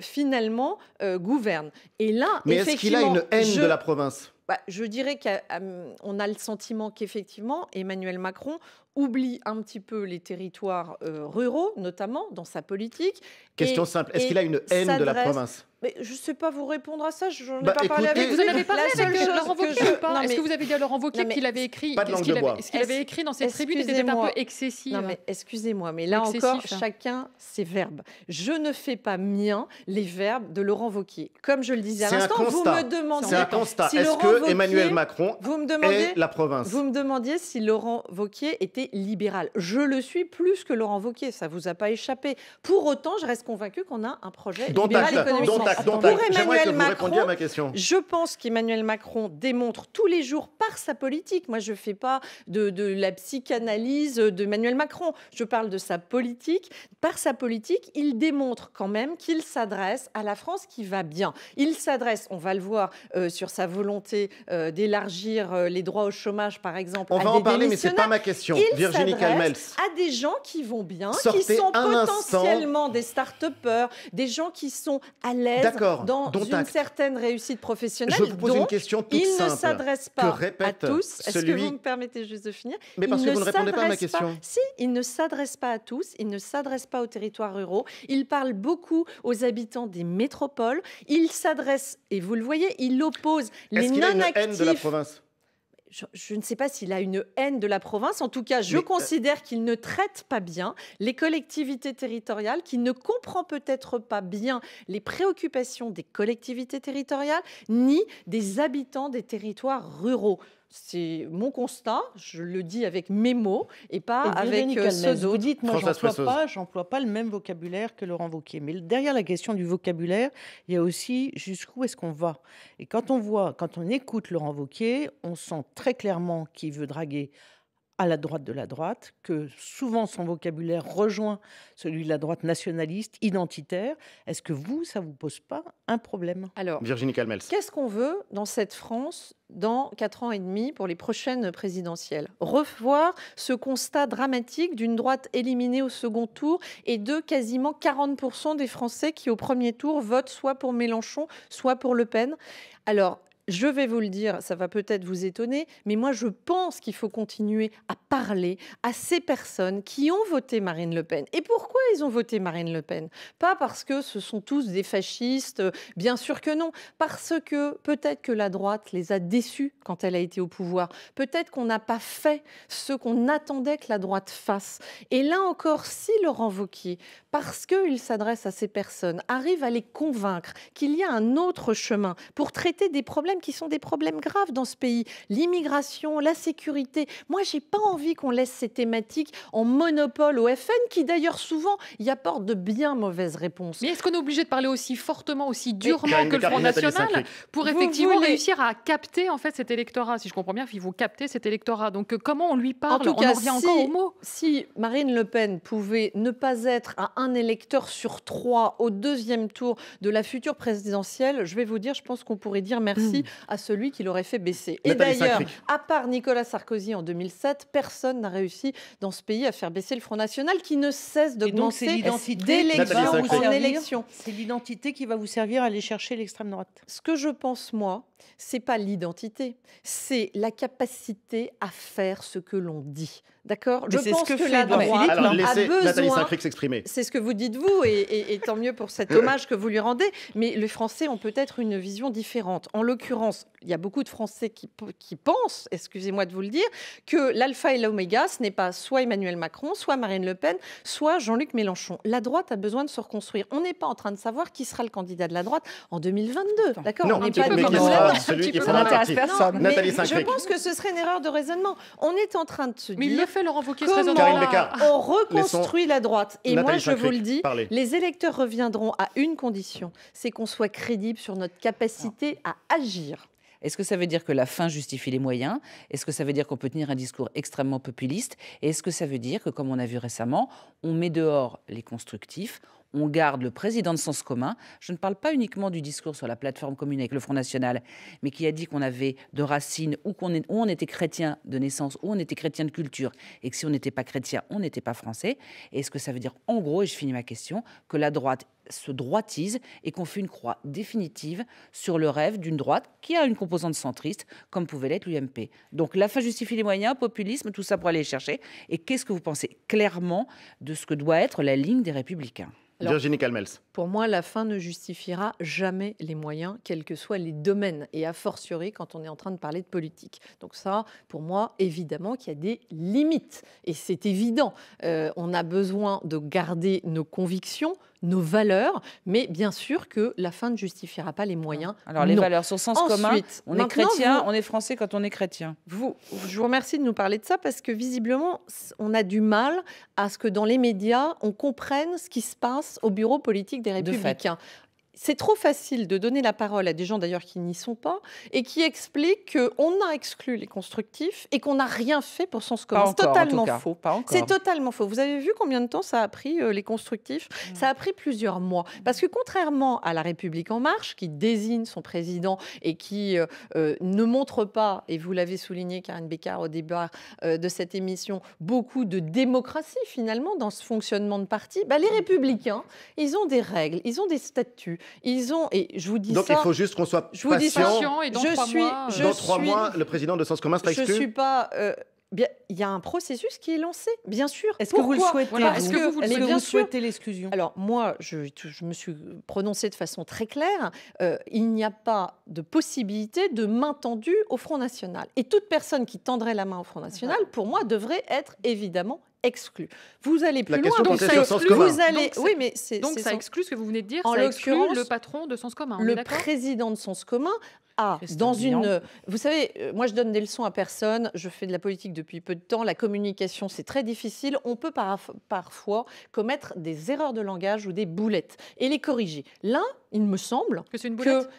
finalement, gouverne. Et là, mais est-ce qu'il a une haine de la province ? Je dirais qu'on a le sentiment qu'effectivement, Emmanuel Macron oublie un petit peu les territoires ruraux, notamment dans sa politique. Question simple, est-ce qu'il a une haine de la province ? Mais je ne sais pas vous répondre à ça, je n'en ai Bah, pas parlé écoutez, avec Vous en avez parlé La avec seule Laurent chose que Wauquiez je- ou pas? Non, Est-ce mais- que vous avez dit à Laurent Wauquier Non, mais- qu'il avait écrit, Pas de langue de bois. ce qu'il avait écrit dans cette tribune était peut-être un Excusez-moi. peu excessif? Non, mais excusez-moi, mais là Excessif. encore, chacun ses verbes. Je ne fais pas mien les verbes de Laurent Wauquiez. Comme je le disais à C'est un l'instant, vous constat. me demandiez... C'est un constat. si Est-ce Laurent que Wauquiez- Emmanuel Macron vous me demandiez, est la province? Vous me demandiez si Laurent Wauquiez était libéral. Je le suis plus que Laurent Wauquiez, ça ne vous a pas échappé. Pour autant, je reste convaincue qu'on a un projet libéral économiquement. Dont acte. Pour J'aimerais Emmanuel que vous répondiez à Macron, ma question. je pense qu'Emmanuel Macron démontre tous les jours par sa politique. Moi, je ne fais pas de la psychanalyse d'Emmanuel Macron. Je parle de sa politique. Par sa politique, il démontre quand même qu'il s'adresse à la France qui va bien. Il s'adresse, on va le voir, sur sa volonté d'élargir les droits au chômage, par exemple. On à va des en parler, mais ce n'est pas démissionnaires. ma question. Il Virginie s'adresse Calmels. à des gens qui vont bien, Sortez qui sont un potentiellement des start-upers, des gens qui sont à l'aise D'accord, dans dont une acte. certaine réussite professionnelle. Je vous pose une Donc, question toute il simple ne s'adresse que pas à répète tous. Est-ce que celui- vous me permettez juste de finir? Mais parce Il que vous ne répondez pas à ma s'adresse question. Si, il ne s'adresse pas à tous, il ne s'adresse pas aux territoires ruraux, il parle beaucoup aux habitants des métropoles, il s'adresse, et vous le voyez, il oppose les Est-ce qu'il a une non-actifs. haine de la province? Je ne sais pas s'il a une haine de la province. En tout cas, je considère qu'il ne traite pas bien les collectivités territoriales, qu'il ne comprend peut-être pas bien les préoccupations des collectivités territoriales, ni des habitants des territoires ruraux. C'est mon constat, je le dis avec mes mots et pas avec Virginie ceux Calmels, vous d'autres. dites, moi, Françoise Pressoz. j'emploie pas le même vocabulaire que Laurent Wauquiez. Mais derrière la question du vocabulaire, il y a aussi jusqu'où est-ce qu'on va. Et quand on écoute Laurent Wauquiez, on sent très clairement qu'il veut draguer à la droite de la droite, que souvent son vocabulaire rejoint celui de la droite nationaliste, identitaire. Est-ce que ça vous pose pas un problème? Alors, Virginie Calmels. qu'est-ce qu'on veut dans cette France dans 4 ans et demi pour les prochaines présidentielles? Revoir ce constat dramatique d'une droite éliminée au second tour et de quasiment 40% des Français qui, au premier tour, votent soit pour Mélenchon, soit pour Le Pen. Alors, je vais vous le dire, ça va peut-être vous étonner, mais moi je pense qu'il faut continuer à parler à ces personnes qui ont voté Marine Le Pen. Et pourquoi ils ont voté Marine Le Pen? Pas parce que ce sont tous des fascistes, bien sûr que non, parce que peut-être que la droite les a déçus quand elle a été au pouvoir. Peut-être qu'on n'a pas fait ce qu'on attendait que la droite fasse. Et là encore, si Laurent Wauquiez, parce qu'il s'adresse à ces personnes, arrive à les convaincre qu'il y a un autre chemin pour traiter des problèmes qui sont des problèmes graves dans ce pays, l'immigration, la sécurité. Moi, j'ai pas envie qu'on laisse ces thématiques en monopole au FN, qui d'ailleurs souvent y apportent de bien mauvaises réponses. Mais est-ce qu'on est obligé de parler aussi fortement, aussi durement Karine que le Descartes, Front Nathalie National Saint-Cric. pour Vous effectivement voulez- réussir à capter en fait cet électorat? Si je comprends bien, il faut capter cet électorat. Donc comment on lui parle? En tout On cas, en revient encore au mot. si Marine Le Pen pouvait ne pas être à un électeur sur 3 au deuxième tour de la future présidentielle, je vais vous dire, je pense qu'on pourrait dire merci à celui qui l'aurait fait baisser. Et Nathalie d'ailleurs, Saint-Cric. à part Nicolas Sarkozy en 2007, personne n'a réussi dans ce pays à faire baisser le Front National, qui ne cesse Et donc, c'est d'augmenter l'identité Nathalie d'élection Saint-Cric. en élection. C'est l'identité qui va vous servir à aller chercher l'extrême droite. Ce que je pense, moi, c'est pas l'identité, c'est la capacité à faire ce que l'on dit. D'accord? Mais Je c'est ce pense que que fait la Édouard droite Philippe, Alors, a laissez Nathalie besoin... Saint-Cric s'exprimer. C'est ce que vous dites vous, et tant mieux pour cet hommage que vous lui rendez. Mais les Français ont peut-être une vision différente. En l'occurrence, il y a beaucoup de Français qui pensent, excusez-moi de vous le dire, que l'alpha et l'oméga, ce n'est pas soit Emmanuel Macron, soit Marine Le Pen, soit Jean-Luc Mélenchon. La droite a besoin de se reconstruire. On n'est pas en train de savoir qui sera le candidat de la droite en 2022. D'accord? Non, On n'est un petit pas peu, du mais tout qui sera là-dedans. celui qui Non, fera mais- partie. non, mais Nathalie je Saint-Cric. pense que ce serait une erreur de raisonnement. On est en train de se Mais il dire le fait, Laurent Wauquiez, comment Karine Bécard. on reconstruit la droite. Et moi, Nathalie je vous le Saint-Cric, dis, parlez. les électeurs reviendront à une condition, c'est qu'on soit crédible sur notre capacité à agir. Est-ce que ça veut dire que la fin justifie les moyens? Est-ce que ça veut dire qu'on peut tenir un discours extrêmement populiste? Et est-ce que ça veut dire que, comme on a vu récemment, on met dehors les constructifs, on garde le président de Sens commun? Je ne parle pas uniquement du discours sur la plateforme commune avec le Front National, mais qui a dit qu'on avait de racines, où on était chrétien de naissance, où on était chrétien de culture, et que si on n'était pas chrétien, on n'était pas français. Et est-ce que ça veut dire, en gros, et je finis ma question, que la droite se droitise et qu'on fait une croix définitive sur le rêve d'une droite qui a une composante centriste, comme pouvait l'être l'UMP? Donc la fin justifie les moyens, populisme, tout ça pour aller les chercher. Et qu'est-ce que vous pensez clairement de ce que doit être la ligne des Républicains? Alors, Virginie Calmels. Pour moi, la fin ne justifiera jamais les moyens, quels que soient les domaines, et a fortiori quand on est en train de parler de politique. Donc ça, pour moi, évidemment qu'il y a des limites. Et c'est évident. On a besoin de garder nos convictions, nos valeurs, mais bien sûr que la fin ne justifiera pas les moyens. Alors les valeurs sur sens commun, on est chrétien, on est français quand on est chrétien. Je vous remercie de nous parler de ça parce que visiblement, on a du mal à ce que dans les médias, on comprenne ce qui se passe au bureau politique des Républicains. C'est trop facile de donner la parole à des gens d'ailleurs qui n'y sont pas et qui expliquent qu'on a exclu les constructifs et qu'on n'a rien fait pour sens commun. C'est totalement faux. C'est totalement faux. Vous avez vu combien de temps ça a pris les constructifs ? Ça a pris plusieurs mois. Parce que contrairement à La République En Marche, qui désigne son président et qui ne montre pas, et vous l'avez souligné Karine Bécard au débat de cette émission, beaucoup de démocratie finalement dans ce fonctionnement de parti, les Républicains, ils ont des règles, ils ont des statuts. Ils ont, et je vous dis donc ça. Donc il faut juste qu'on soit patient. Et dans 3 mois, le président de Sens commun sera exclu. Je ne suis pas. Bien, il y a un processus qui est lancé, bien sûr. Est-ce que vous le souhaitez Est-ce que vous souhaitez l'exclusion ? Alors moi, je me suis prononcée de façon très claire. Il n'y a pas de possibilité de main tendue au Front National. Et toute personne qui tendrait la main au Front National, pour moi, devrait être évidemment exclu. Vous allez plus loin. Donc ça exclut. Oui, mais donc ça exclut ce que vous venez de dire. En ça exclut l'occurrence, le patron de Sens commun. Le président de Sens commun dans une... Vous savez, moi je donne des leçons à personne, je fais de la politique depuis peu de temps, la communication c'est très difficile, on peut parfois commettre des erreurs de langage ou des boulettes et les corriger. Là, il me semble que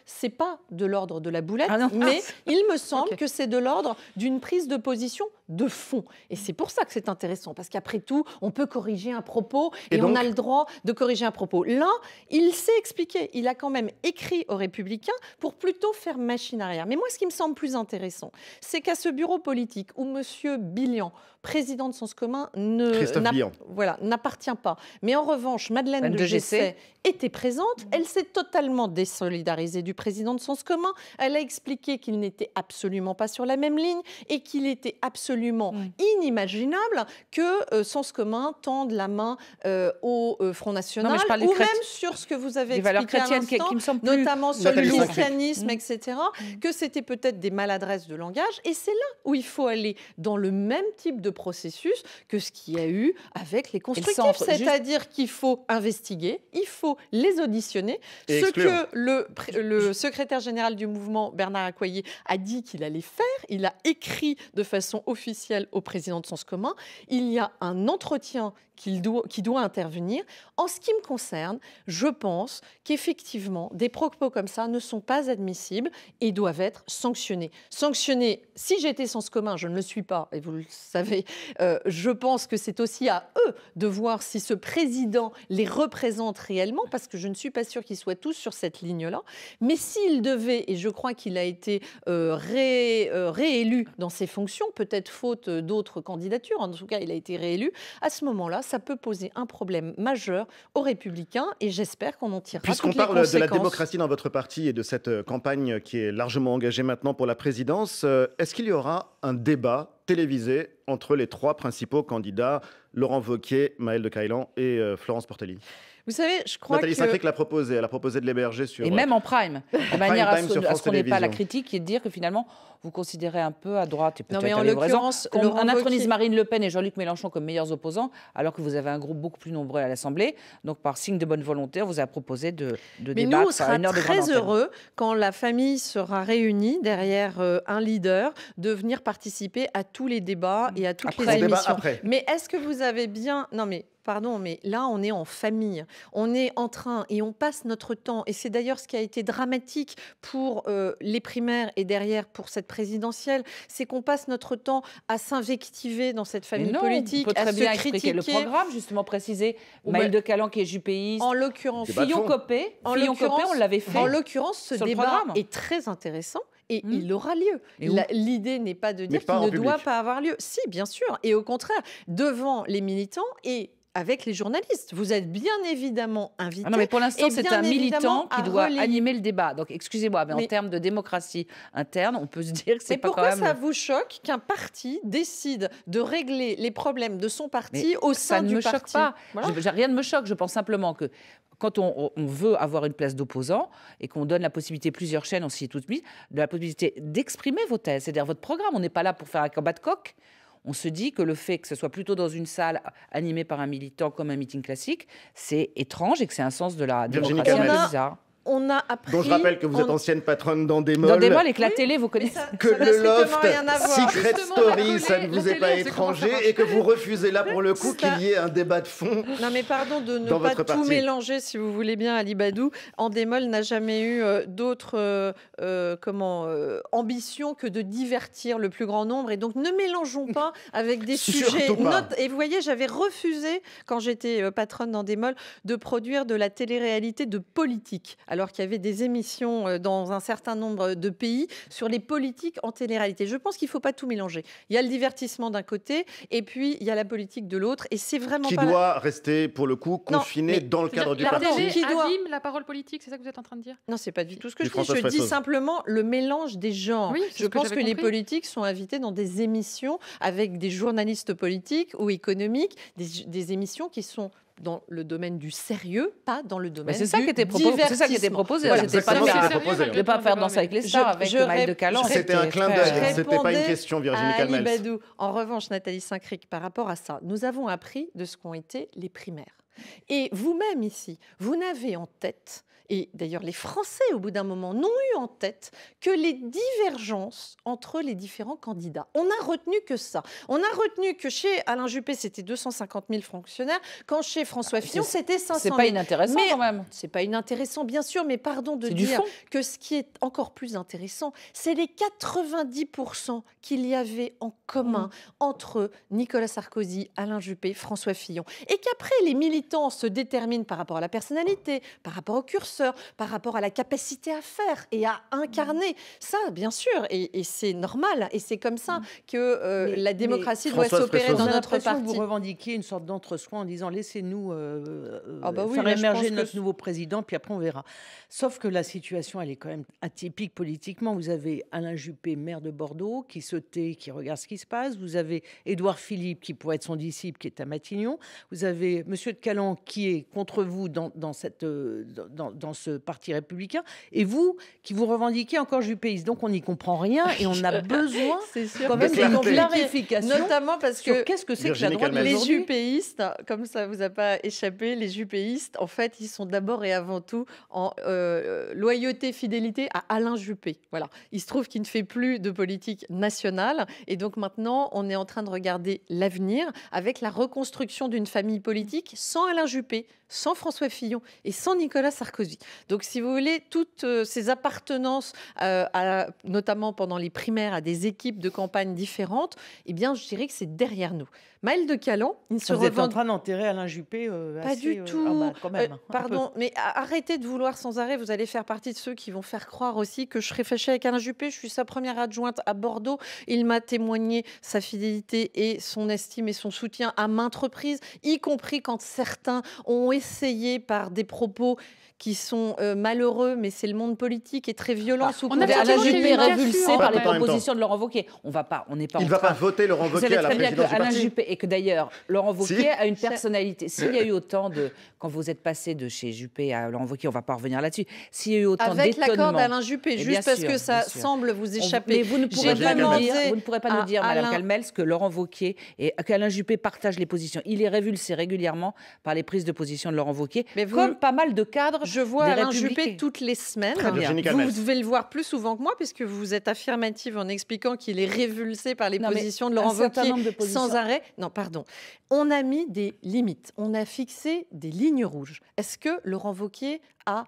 c'est pas de l'ordre de la boulette, mais il me semble que c'est de l'ordre d'une prise de position de fond. Et c'est pour ça que c'est intéressant, parce qu'après tout, on peut corriger un propos et donc, on a le droit de corriger un propos. Là, il s'est expliqué, il a quand même écrit aux Républicains pour plutôt faire machine arrière. Mais moi, ce qui me semble plus intéressant, c'est qu'à ce bureau politique où M. Billian, président de Sens commun, n'appartient pas. Mais en revanche, Madeleine de Gessé était présente. Elle s'est totalement désolidarisée du président de Sens commun. Elle a expliqué qu'il n'était absolument pas sur la même ligne et qu'il était absolument inimaginable que Sens commun tende la main au Front National ou même sur ce que vous avez expliqué à l'instant, notamment sur le christianisme, etc., que c'était peut-être des maladresses de langage. Et c'est là où il faut aller dans le même type de processus que ce qu'il y a eu avec les constructifs. C'est-à-dire qu'il faut investiguer, il faut les auditionner. Ce que le secrétaire général du mouvement, Bernard Accoyer, a dit qu'il allait faire, il a écrit de façon officielle au président de Sens commun. Il y a un entretien qui doit intervenir. En ce qui me concerne, je pense qu'effectivement, des propos comme ça ne sont pas admissibles et doivent être sanctionnés. Sanctionnés, si j'étais Sens commun, je ne le suis pas, et vous le savez, je pense que c'est aussi à eux de voir si ce président les représente réellement, parce que je ne suis pas sûre qu'ils soient tous sur cette ligne-là. Mais s'il devait, et je crois qu'il a été réélu dans ses fonctions, peut-être faute d'autres candidatures, en tout cas il a été réélu, à ce moment-là, ça peut poser un problème majeur aux Républicains et j'espère qu'on en tirera toutes les conséquences. Puisqu'on parle de la démocratie dans votre parti et de cette campagne qui est largement engagée maintenant pour la présidence, est-ce qu'il y aura un débat télévisé entre les trois principaux candidats, Laurent Wauquiez, Maëlle de Caïlan et Florence Portelli? Vous savez, je crois Nathalie Saint-Cric l'a proposé. Elle a proposé de l'héberger sur... Et même en prime, de manière à ce qu'on n'ait pas la critique et de dire que finalement, vous considérez un peu à droite, et peut-être à l'occurrence, qu'on intronise Marine Le Pen et Jean-Luc Mélenchon comme meilleurs opposants, alors que vous avez un groupe beaucoup plus nombreux à l'Assemblée. Donc, par signe de bonne volonté, on vous a proposé de débattre. Mais nous, on sera très heureux quand la famille sera réunie derrière un leader, de venir participer à tous les débats et à toutes les émissions. Mais est-ce que vous avez bien... Non, mais... Pardon, mais là, on est en famille. On est en train et on passe notre temps. Et c'est d'ailleurs ce qui a été dramatique pour les primaires et derrière pour cette présidentielle. C'est qu'on passe notre temps à s'invectiver dans cette famille politique, on peut très bien expliquer le programme, justement préciser. Maëlle de Caïlan qui est jupéiste. En l'occurrence, Fillon-Copé, on l'avait fait. En l'occurrence, ce débat est très intéressant. Et il aura lieu. L'idée n'est pas de dire qu'il ne doit pas avoir lieu. Si, bien sûr. Et au contraire, devant les militants et avec les journalistes. Vous êtes bien évidemment invités. Non, mais pour l'instant, c'est un militant qui doit relayer. animer le débat. Donc, excusez-moi, mais en termes de démocratie interne, on peut se dire que c'est pas quand même... Pourquoi ça vous choque qu'un parti décide de régler les problèmes de son parti au sein du parti? Ça ne me choque pas. Voilà. Rien ne me choque. Je pense simplement que quand on veut avoir une place d'opposant et qu'on donne la possibilité, plusieurs chaînes, on s'y est toutes mises, de la possibilité d'exprimer vos thèses, c'est-à-dire votre programme. On n'est pas là pour faire un combat de coq. On se dit que le fait que ce soit plutôt dans une salle animée par un militant comme un meeting classique, c'est étrange et que c'est un sens de la démocratie un peu bizarre. On a appris... Donc je rappelle que vous êtes ancienne patronne d'Endemol. D'Endemol et que la télé, vous connaissez. Que le loft, Secret Story, ça ne vous est pas étranger et que vous refusez là pour le coup qu'il y ait un débat de fond. Non mais pardon de ne pas tout mélanger si vous voulez bien, Ali Badou. Endemol n'a jamais eu d'autre ambition que de divertir le plus grand nombre et donc ne mélangeons pas avec des sujets. Et vous voyez, j'avais refusé quand j'étais patronne d'Endemol de produire de la télé-réalité de politique. Alors qu'il y avait des émissions dans un certain nombre de pays sur les politiques en télé-réalité. Je pense qu'il ne faut pas tout mélanger. Il y a le divertissement d'un côté et puis il y a la politique de l'autre. Et c'est vraiment qui doit rester, pour le coup, confiné dans le cadre du parti. Qui abîme la parole politique, c'est ça que vous êtes en train de dire? Non, c'est pas du tout ce que je dis. Je dis simplement le mélange des genres. Oui, je pense que les politiques sont invités dans des émissions avec des journalistes politiques ou économiques, des émissions qui sont dans le domaine du sérieux, pas dans le domaine du divertissement. C'est ça qui était proposé. Voilà, c'était pas je ne vais pas faire Danser avec les stars avec Maëlle de Caland. C'était un clin d'œil, c'était pas une question, Virginie Calmels. Badou. En revanche, Nathalie Saint-Cric, par rapport à ça, nous avons appris de ce qu'ont été les primaires. Et vous-même ici, vous n'avez en tête, et d'ailleurs les Français au bout d'un moment n'ont eu en tête, que les divergences entre les différents candidats. On n'a retenu que ça. On a retenu que chez Alain Juppé, c'était 250 000 fonctionnaires, quand chez François Fillon, c'était 500 000. C'est pas inintéressant quand même. C'est pas inintéressant, bien sûr, mais pardon de dire que ce qui est encore plus intéressant, c'est les 90% qu'il y avait en commun entre Nicolas Sarkozy, Alain Juppé, François Fillon. Et qu'après, les militants se déterminent par rapport à la personnalité, par rapport au curseur, par rapport à la capacité à faire et à incarner. Ça, bien sûr, et c'est normal. Et c'est comme ça que la démocratie doit s'opérer dans notre parti. Vous revendiquez une sorte d'entre-soi en disant laissez-nous faire émerger notre nouveau président, puis après on verra. Sauf que la situation, elle est quand même atypique politiquement. Vous avez Alain Juppé, maire de Bordeaux, qui se tait, qui regarde ce qui se passe. Vous avez Édouard Philippe, qui pourrait être son disciple, qui est à Matignon. Vous avez Monsieur de Caland, qui est contre vous dans ce parti républicain. Et vous, qui vous revendiquez encore juppéiste. Donc on n'y comprend rien et on a besoin quand même d'une clarification. Notamment parce que qu'est-ce que c'est que la droite les juppéistes, comme ça vous a pas échappé, les juppéistes, en fait, ils sont d'abord et avant tout en loyauté, fidélité à Alain Juppé. Voilà. Il se trouve qu'il ne fait plus de politique nationale et donc maintenant, on est en train de regarder l'avenir avec la reconstruction d'une famille politique sans Alain Juppé, sans François Fillon et sans Nicolas Sarkozy. Donc, si vous voulez, toutes ces appartenances, notamment pendant les primaires, à des équipes de campagne différentes, eh bien, je dirais que c'est derrière nous. Maëlle de Caland, il se Vous êtes en train d'enterrer Alain Juppé Pas du tout. Quand même, pardon, mais arrêtez de vouloir sans arrêt. Vous allez faire partie de ceux qui vont faire croire aussi que je serais fâchée avec Alain Juppé. Je suis sa première adjointe à Bordeaux. Il m'a témoigné sa fidélité et son estime et son soutien à maintes reprises, y compris quand certains ont essayé par des propos qui sont malheureux, mais c'est le monde politique et très violent. Alain Juppé révulsé par les propositions de Laurent Wauquiez. On n'est pas. Il ne va pas voter Laurent Wauquiez à la présidence du parti. Juppé, et que d'ailleurs Laurent Wauquiez a une personnalité. S'il y a eu autant de, quand vous êtes passé de chez Juppé à Laurent Wauquiez, on ne va pas revenir là-dessus. S'il y a eu autant avec d'étonnement, l'accord d'Alain Juppé, juste parce que ça semble vous échapper. Mais vous ne pourrez pas nous dire, Madame Calmels, que Laurent Wauquiez et qu'Alain Juppé partagent les positions. Il est révulsé régulièrement par les prises de position de Laurent Wauquiez, comme pas mal de cadres. Je vois Alain Juppé toutes les semaines. Vous devez le voir plus souvent que moi, puisque vous êtes affirmative en expliquant qu'il est révulsé par les positions de Laurent Wauquiez sans arrêt. Non, pardon. On a mis des limites. On a fixé des lignes rouges. Est-ce que Laurent Wauquiez a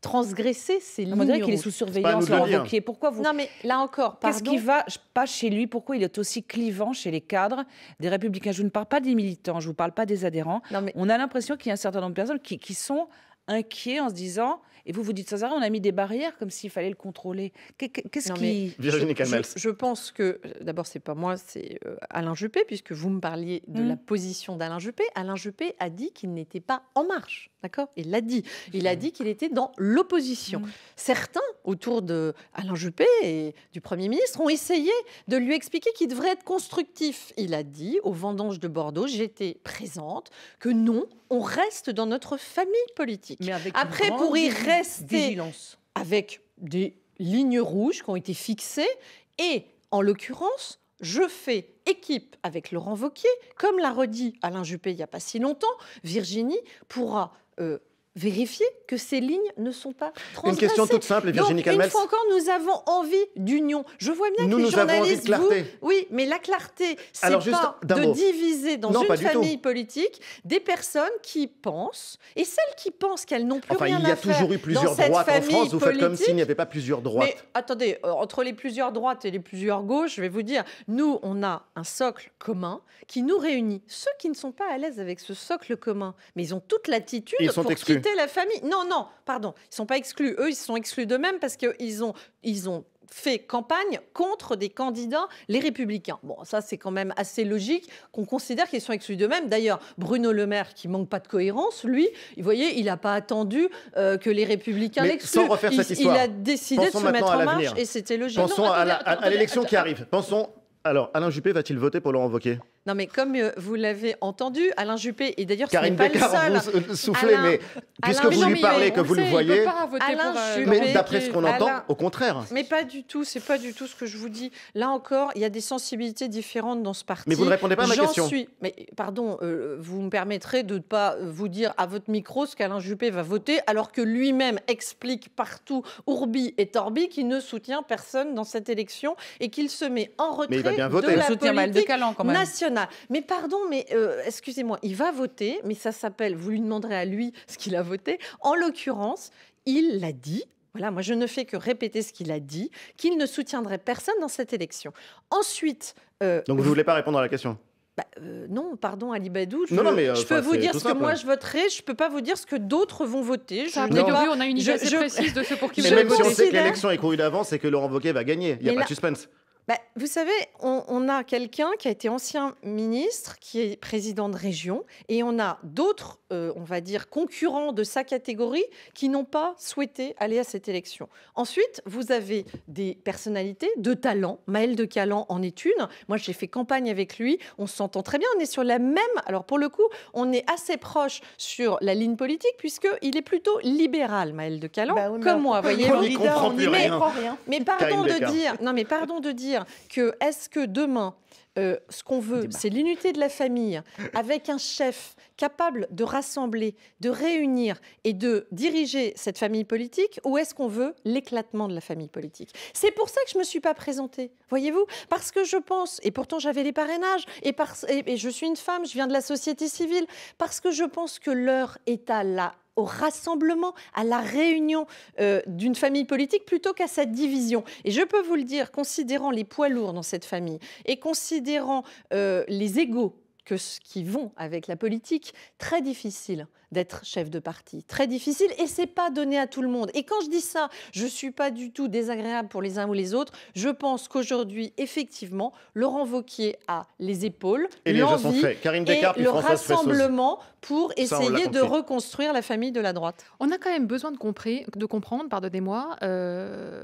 transgresser ces lignes rouges? On dirait qu'il est sous surveillance, Laurent Wauquiez. Pourquoi vous... Non, mais là encore, qu'est-ce qui va pas chez lui? Pourquoi il est aussi clivant chez les cadres des Républicains? Je ne parle pas des militants, je ne vous parle pas des adhérents. On a l'impression qu'il y a un certain nombre de personnes qui sont inquiets en se disant... Et vous vous dites sans arrêt, on a mis des barrières comme s'il fallait le contrôler. Qu'est-ce qui... Virginie Calmels. Je pense que, d'abord, c'est pas moi, c'est Alain Juppé, puisque vous me parliez de la position d'Alain Juppé. Alain Juppé a dit qu'il n'était pas en marche, d'accord ? Il l'a dit. Il a dit qu'il était dans l'opposition. Certains, autour de Alain Juppé et du Premier ministre, ont essayé de lui expliquer qu'il devrait être constructif. Il a dit, aux vendanges de Bordeaux, j'étais présente, que non, on reste dans notre famille politique. Mais après, pour y rester avec des lignes rouges qui ont été fixées, et en l'occurrence, je fais équipe avec Laurent Wauquiez, comme l'a redit Alain Juppé il n'y a pas si longtemps. Virginie pourra vérifier que ces lignes ne sont pas transgressées. Une question toute simple, Virginie Calmels. Une fois encore, nous avons envie d'union. Je vois bien que les journalistes, oui, mais la clarté, c'est pas de diviser dans une famille politique des personnes qui pensent, et celles qui pensent qu'elles n'ont plus rien à faire. Il y a toujours eu plusieurs droites en France. Vous faites comme s'il n'y avait pas plusieurs droites. Mais attendez, entre les plusieurs droites et les plusieurs gauches, je vais vous dire, nous, on a un socle commun qui nous réunit. Ceux qui ne sont pas à l'aise avec ce socle commun, mais ils ont toute l'attitude pour quitter la famille. Non, pardon, ils ne sont pas exclus. Eux, ils sont exclus d'eux-mêmes parce qu'ils ont fait campagne contre des candidats, les Républicains. Bon, ça, c'est quand même assez logique qu'on considère qu'ils sont exclus d'eux-mêmes. D'ailleurs, Bruno Le Maire, qui manque pas de cohérence, lui, vous voyez, il n'a pas attendu que les Républicains l'excluent. Sans refaire cette histoire. Il a décidé de se mettre en marche et c'était logique. Pensons à l'élection qui arrive. Alors, Alain Juppé va-t-il voter pour Laurent Wauquiez ? Non, mais comme vous l'avez entendu, Alain Juppé, et d'ailleurs, ce Karine n'est pas Beccard, le seul. vous soufflez, mais puisque vous lui parlez, que vous le voyez, mais d'après ce qu'on entend, au contraire. Mais pas du tout, c'est pas du tout ce que je vous dis. Là encore, il y a des sensibilités différentes dans ce parti. Mais vous ne répondez pas à ma question. Mais pardon, vous me permettrez de ne pas vous dire à votre micro ce qu'Alain Juppé va voter, alors que lui-même explique partout, Ourbi et Torbi, qu'il ne soutient personne dans cette élection et qu'il se met en retrait de la politique nationale. Mais pardon, mais excusez-moi, il va voter, mais ça s'appelle, vous lui demanderez à lui ce qu'il a voté. En l'occurrence, il l'a dit. Voilà, moi je ne fais que répéter ce qu'il a dit, qu'il ne soutiendrait personne dans cette élection. Ensuite... Donc vous ne voulez pas répondre à la question ? Non, pardon, Ali Badou. Je peux vous dire ce que moi je voterai, je ne peux pas vous dire ce que d'autres vont voter. On a une idée assez précise de ce pour qui vous voulez voter. Même si on sait que l'élection est courue d'avance et que Laurent Wauquiez va gagner, il n'y a pas de suspense. Vous savez, on a quelqu'un qui a été ancien ministre, qui est président de région, et on a d'autres, on va dire, concurrents de sa catégorie qui n'ont pas souhaité aller à cette élection. Ensuite, vous avez des personnalités de talent. Maël de Calan en est une. Moi, j'ai fait campagne avec lui. On s'entend très bien. On est sur la même... Alors, pour le coup, on est assez proche sur la ligne politique, puisqu'il est plutôt libéral, Maël de Calan, comme moi. Voyez, mais pardon de dire que est-ce que demain, ce qu'on veut, c'est l'unité de la famille, avec un chef capable de rassembler, de réunir et de diriger cette famille politique, ou est-ce qu'on veut l'éclatement de la famille politique ? C'est pour ça que je ne me suis pas présentée, voyez-vous ? Parce que je pense, et pourtant j'avais les parrainages, et je suis une femme, je viens de la société civile, parce que je pense que l'heure est au rassemblement, à la réunion d'une famille politique plutôt qu'à sa division. Et je peux vous le dire, considérant les poids lourds dans cette famille et considérant les égos qui vont avec la politique, très difficile d'être chef de parti. Très difficile et c'est pas donné à tout le monde. Et quand je dis ça, je suis pas du tout désagréable pour les uns ou les autres. Je pense qu'aujourd'hui, effectivement, Laurent Wauquiez a les épaules, l'envie et le rassemblement pour essayer de reconstruire la famille de la droite. On a quand même besoin de comprendre, pardonnez-moi,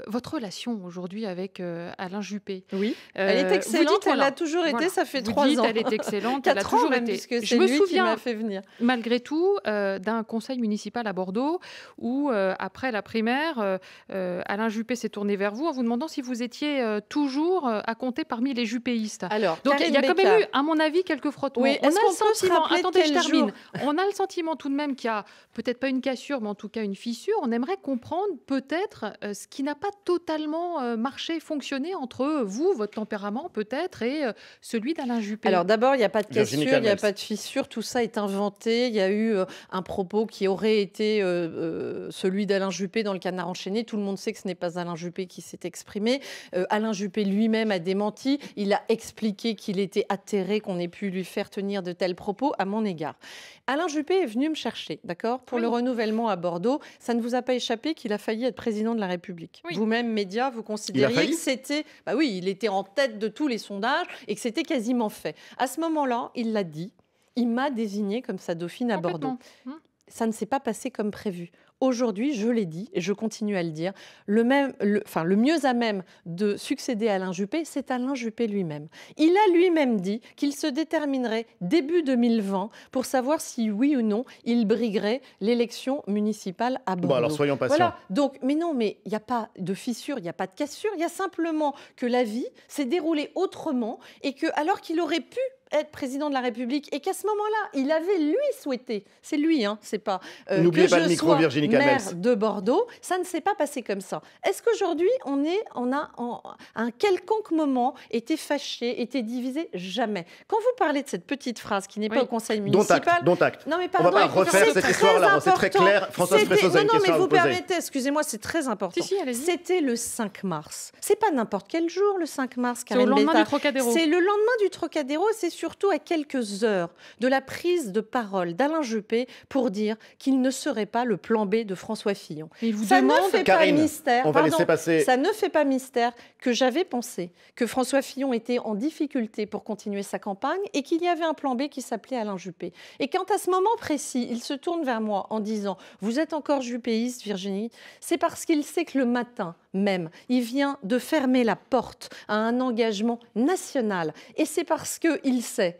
votre relation aujourd'hui avec Alain Juppé. Oui, elle est excellente, elle a toujours été, ça fait 3 ans. Elle est excellente, elle a toujours été. Je me souviens, qui m'a fait venir. Malgré tout, d'un conseil municipal à Bordeaux où, après la primaire, Alain Juppé s'est tourné vers vous en vous demandant si vous étiez toujours à compter parmi les juppéistes. Alors, donc il y a quand même eu, à mon avis, quelques frottements. Oui, on a le sentiment, attendez, je termine. On a le sentiment tout de même qu'il y a peut-être pas une cassure, mais en tout cas une fissure. On aimerait comprendre peut-être ce qui n'a pas totalement marché, fonctionné entre vous, votre tempérament peut-être, et celui d'Alain Juppé. Alors d'abord, il n'y a pas de cassure. cassure, il n'y a pas de fissure, tout ça est inventé. Il y a eu un propos qui aurait été celui d'Alain Juppé dans le Canard enchaîné. Tout le monde sait que ce n'est pas Alain Juppé qui s'est exprimé. Alain Juppé lui-même a démenti. Il a expliqué qu'il était atterré qu'on ait pu lui faire tenir de tels propos à mon égard. Alain Juppé est venu me chercher, d'accord, pour le renouvellement à Bordeaux. Ça ne vous a pas échappé qu'il a failli être président de la République. Vous-même, médias, vous considériez que c'était... Bah oui, il était en tête de tous les sondages et que c'était quasiment fait. À ce moment-là, il l'a dit, il m'a désigné comme sa dauphine à Bordeaux. Ça ne s'est pas passé comme prévu. Aujourd'hui, je l'ai dit et je continue à le dire, le mieux à même de succéder à Alain Juppé, c'est Alain Juppé lui-même. Il a lui-même dit qu'il se déterminerait début 2020 pour savoir si oui ou non il briguerait l'élection municipale à Bordeaux. Bon, alors soyons patients. Voilà. Donc, mais il n'y a pas de fissure, il n'y a pas de cassure, il y a simplement que la vie s'est déroulée autrement et que, alors qu'il aurait pu être président de la République et qu'à ce moment-là, il avait lui souhaité, c'est lui, hein, c'est pas n'oubliez que pas je le micro, sois Virginie maire Camels. de Bordeaux, ça ne s'est pas passé comme ça. Est-ce qu'aujourd'hui, on a à un quelconque moment été fâché, été divisé? Jamais. Quand vous parlez de cette petite phrase qui n'est pas au conseil municipal... Dont acte. Non, mais on ne va pas refaire cette histoire-là, c'est très important. clair. Françoise Fressoz a une question à vous poser. Non, mais vous permettez, excusez-moi, c'est très important. C'était le 5 mars. C'est pas n'importe quel jour, le 5 mars. C'est au lendemain du Trocadéro. C'est le lendemain du Trocadéro, c'est surtout à quelques heures de la prise de parole d'Alain Juppé pour dire qu'il ne serait pas le plan B de François Fillon. Ça ne fait pas mystère. On va laisser passer. Ça ne fait pas mystère que j'avais pensé que François Fillon était en difficulté pour continuer sa campagne et qu'il y avait un plan B qui s'appelait Alain Juppé. Et quand à ce moment précis, il se tourne vers moi en disant « Vous êtes encore juppéiste, Virginie », c'est parce qu'il sait que le matin même, il vient de fermer la porte à un engagement national. Et c'est parce qu'il sait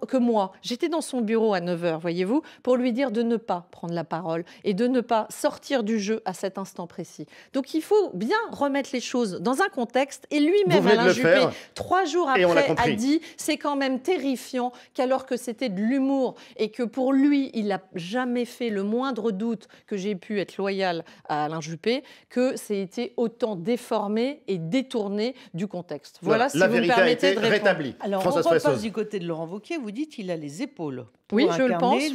que moi, j'étais dans son bureau à 9h, voyez-vous, pour lui dire de ne pas prendre la parole et de ne pas sortir du jeu à cet instant précis. Donc il faut bien remettre les choses dans un contexte. Et lui-même, Alain Juppé, 3 jours après, a dit « C'est quand même terrifiant qu'alors que c'était de l'humour et que pour lui, il n'a jamais fait le moindre doute que j'ai pu être loyal à Alain Juppé, que c'est été autant déformé et détourné du contexte. Voilà, si la vous me vérité permettez a été de répondre. rétablie. Alors, on repasse du côté de Laurent Wauquiez, vous dites qu'il a les épaules pour incarner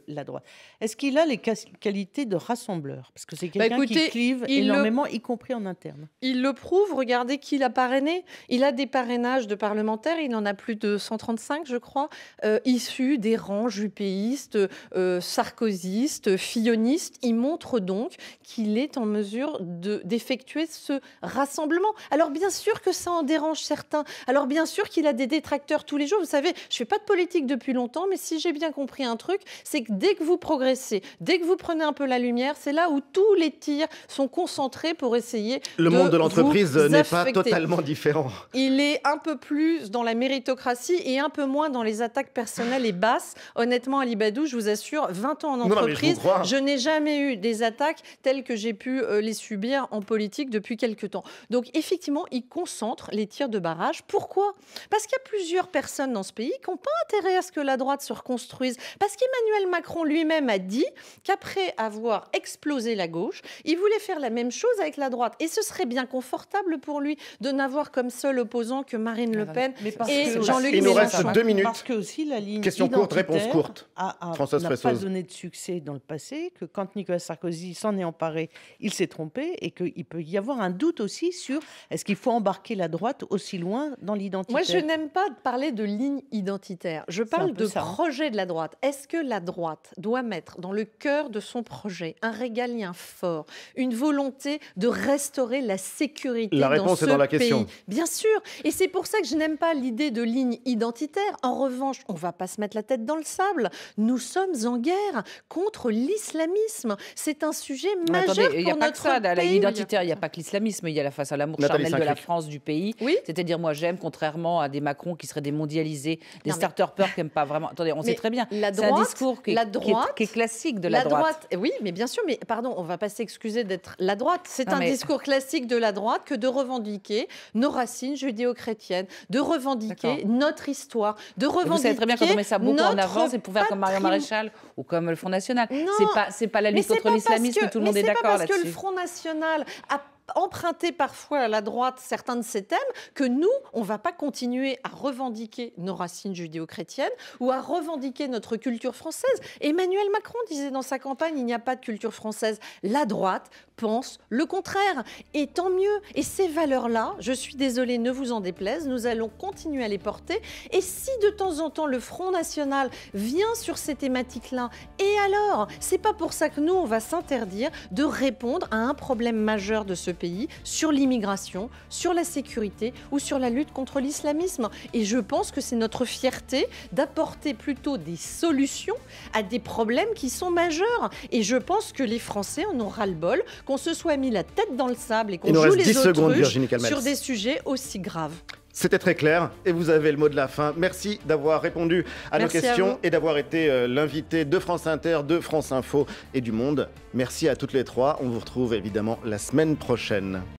la droite. Est-ce qu'il a les qualités de rassembleur? Parce que c'est quelqu'un qui clive énormément, y compris en interne. Il le prouve, regardez qui l'a parrainé. Il a des parrainages de parlementaires, il en a plus de 135, je crois, issus des rangs juppéistes, sarkozystes, fillonistes. Il montre donc qu'il est en mesure d'effectuer ce rassemblement. Alors bien sûr que ça en dérange certains. Alors bien sûr qu'il a des détracteurs tous les jours. Vous savez, je ne fais pas de politique depuis longtemps, mais si j'ai bien compris un truc, c'est que dès que vous progressez, dès que vous prenez un peu la lumière, c'est là où tous les tirs sont concentrés pour essayer le monde de l'entreprise n'est pas affecter. totalement différent. Il est un peu plus dans la méritocratie et un peu moins dans les attaques personnelles et basses. Honnêtement, Ali Badou, je vous assure, 20 ans en entreprise, je n'ai jamais eu des attaques telles que j'ai pu les subir en politique depuis quelques temps. Donc effectivement, il concentre les tirs de barrage. Pourquoi? Parce qu'il y a plusieurs personnes dans ce pays qui n'ont pas intérêt à ce que la droite se reconstruise. Parce qu'Emmanuel Macron lui-même a dit qu'après avoir explosé la gauche, il voulait faire la même chose avec la droite. Et ce serait bien confortable pour lui de n'avoir comme seul opposant que Marine Le Pen et Jean-Luc Mélenchon. Il nous reste 2 minutes. Parce que aussi la ligne question courte, réponse courte. n'a pas donné de succès dans le passé, que quand Nicolas Sarkozy s'en est emparé, il s'est trompé et qu'il peut y avoir un doute aussi sur est-ce qu'il faut embarquer la droite aussi loin dans l'identité. Moi, je n'aime pas parler de ligne identitaire. Je parle de projet de la droite. Est-ce que la droite doit mettre dans le cœur de son projet un régalien fort, une volonté de restaurer la sécurité dans ce pays? La réponse est dans la question. Bien sûr. Et c'est pour ça que je n'aime pas l'idée de ligne identitaire. En revanche, on ne va pas se mettre la tête dans le sable. Nous sommes en guerre contre l'islamisme. C'est un sujet majeur pour notre pays. Il n'y a pas que ça. L'identitaire, il n'y a pas que l'islamisme. Il y a la face à l'amour charnel de la France, du pays. Oui. C'est-à-dire, moi, j'aime, contrairement à des Macron qui seraient des mondialisés, des start-upers qui n'aiment pas vraiment. Attendez, on sait très bien. C'est un discours qui est classique de la droite. Oui, mais bien sûr. Mais pardon, on ne va pas s'excuser d'être la droite. C'est un discours classique de la droite que de revendiquer nos racines judéo-chrétiennes, de revendiquer notre histoire, de revendiquer. Vous savez très bien quand on met ça beaucoup en avant, c'est pour faire comme Marion Maréchal ou comme le Front National. C'est pas la lutte contre l'islamisme, tout le monde est d'accord là-dessus. C'est pas parce que le Front National a emprunté parfois à la droite certains de ces thèmes, que nous, on ne va pas continuer à revendiquer nos racines judéo-chrétiennes ou à revendiquer notre culture française. Emmanuel Macron disait dans sa campagne, il n'y a pas de culture française. La droite pense le contraire. Et tant mieux. Et ces valeurs-là, je suis désolée, ne vous en déplaise, nous allons continuer à les porter. Et si de temps en temps le Front National vient sur ces thématiques-là, et alors, c'est pas pour ça que nous, on va s'interdire de répondre à un problème majeur de ce pays sur l'immigration, sur la sécurité ou sur la lutte contre l'islamisme. Et je pense que c'est notre fierté d'apporter plutôt des solutions à des problèmes qui sont majeurs. Et je pense que les Français en ont ras-le-bol, qu'on se soit mis la tête dans le sable et qu'on joue les autruches sur des sujets aussi graves. C'était très clair et vous avez le mot de la fin. Merci d'avoir répondu à nos questions et d'avoir été l'invité de France Inter, de France Info et du Monde. Merci à toutes les trois. On vous retrouve évidemment la semaine prochaine.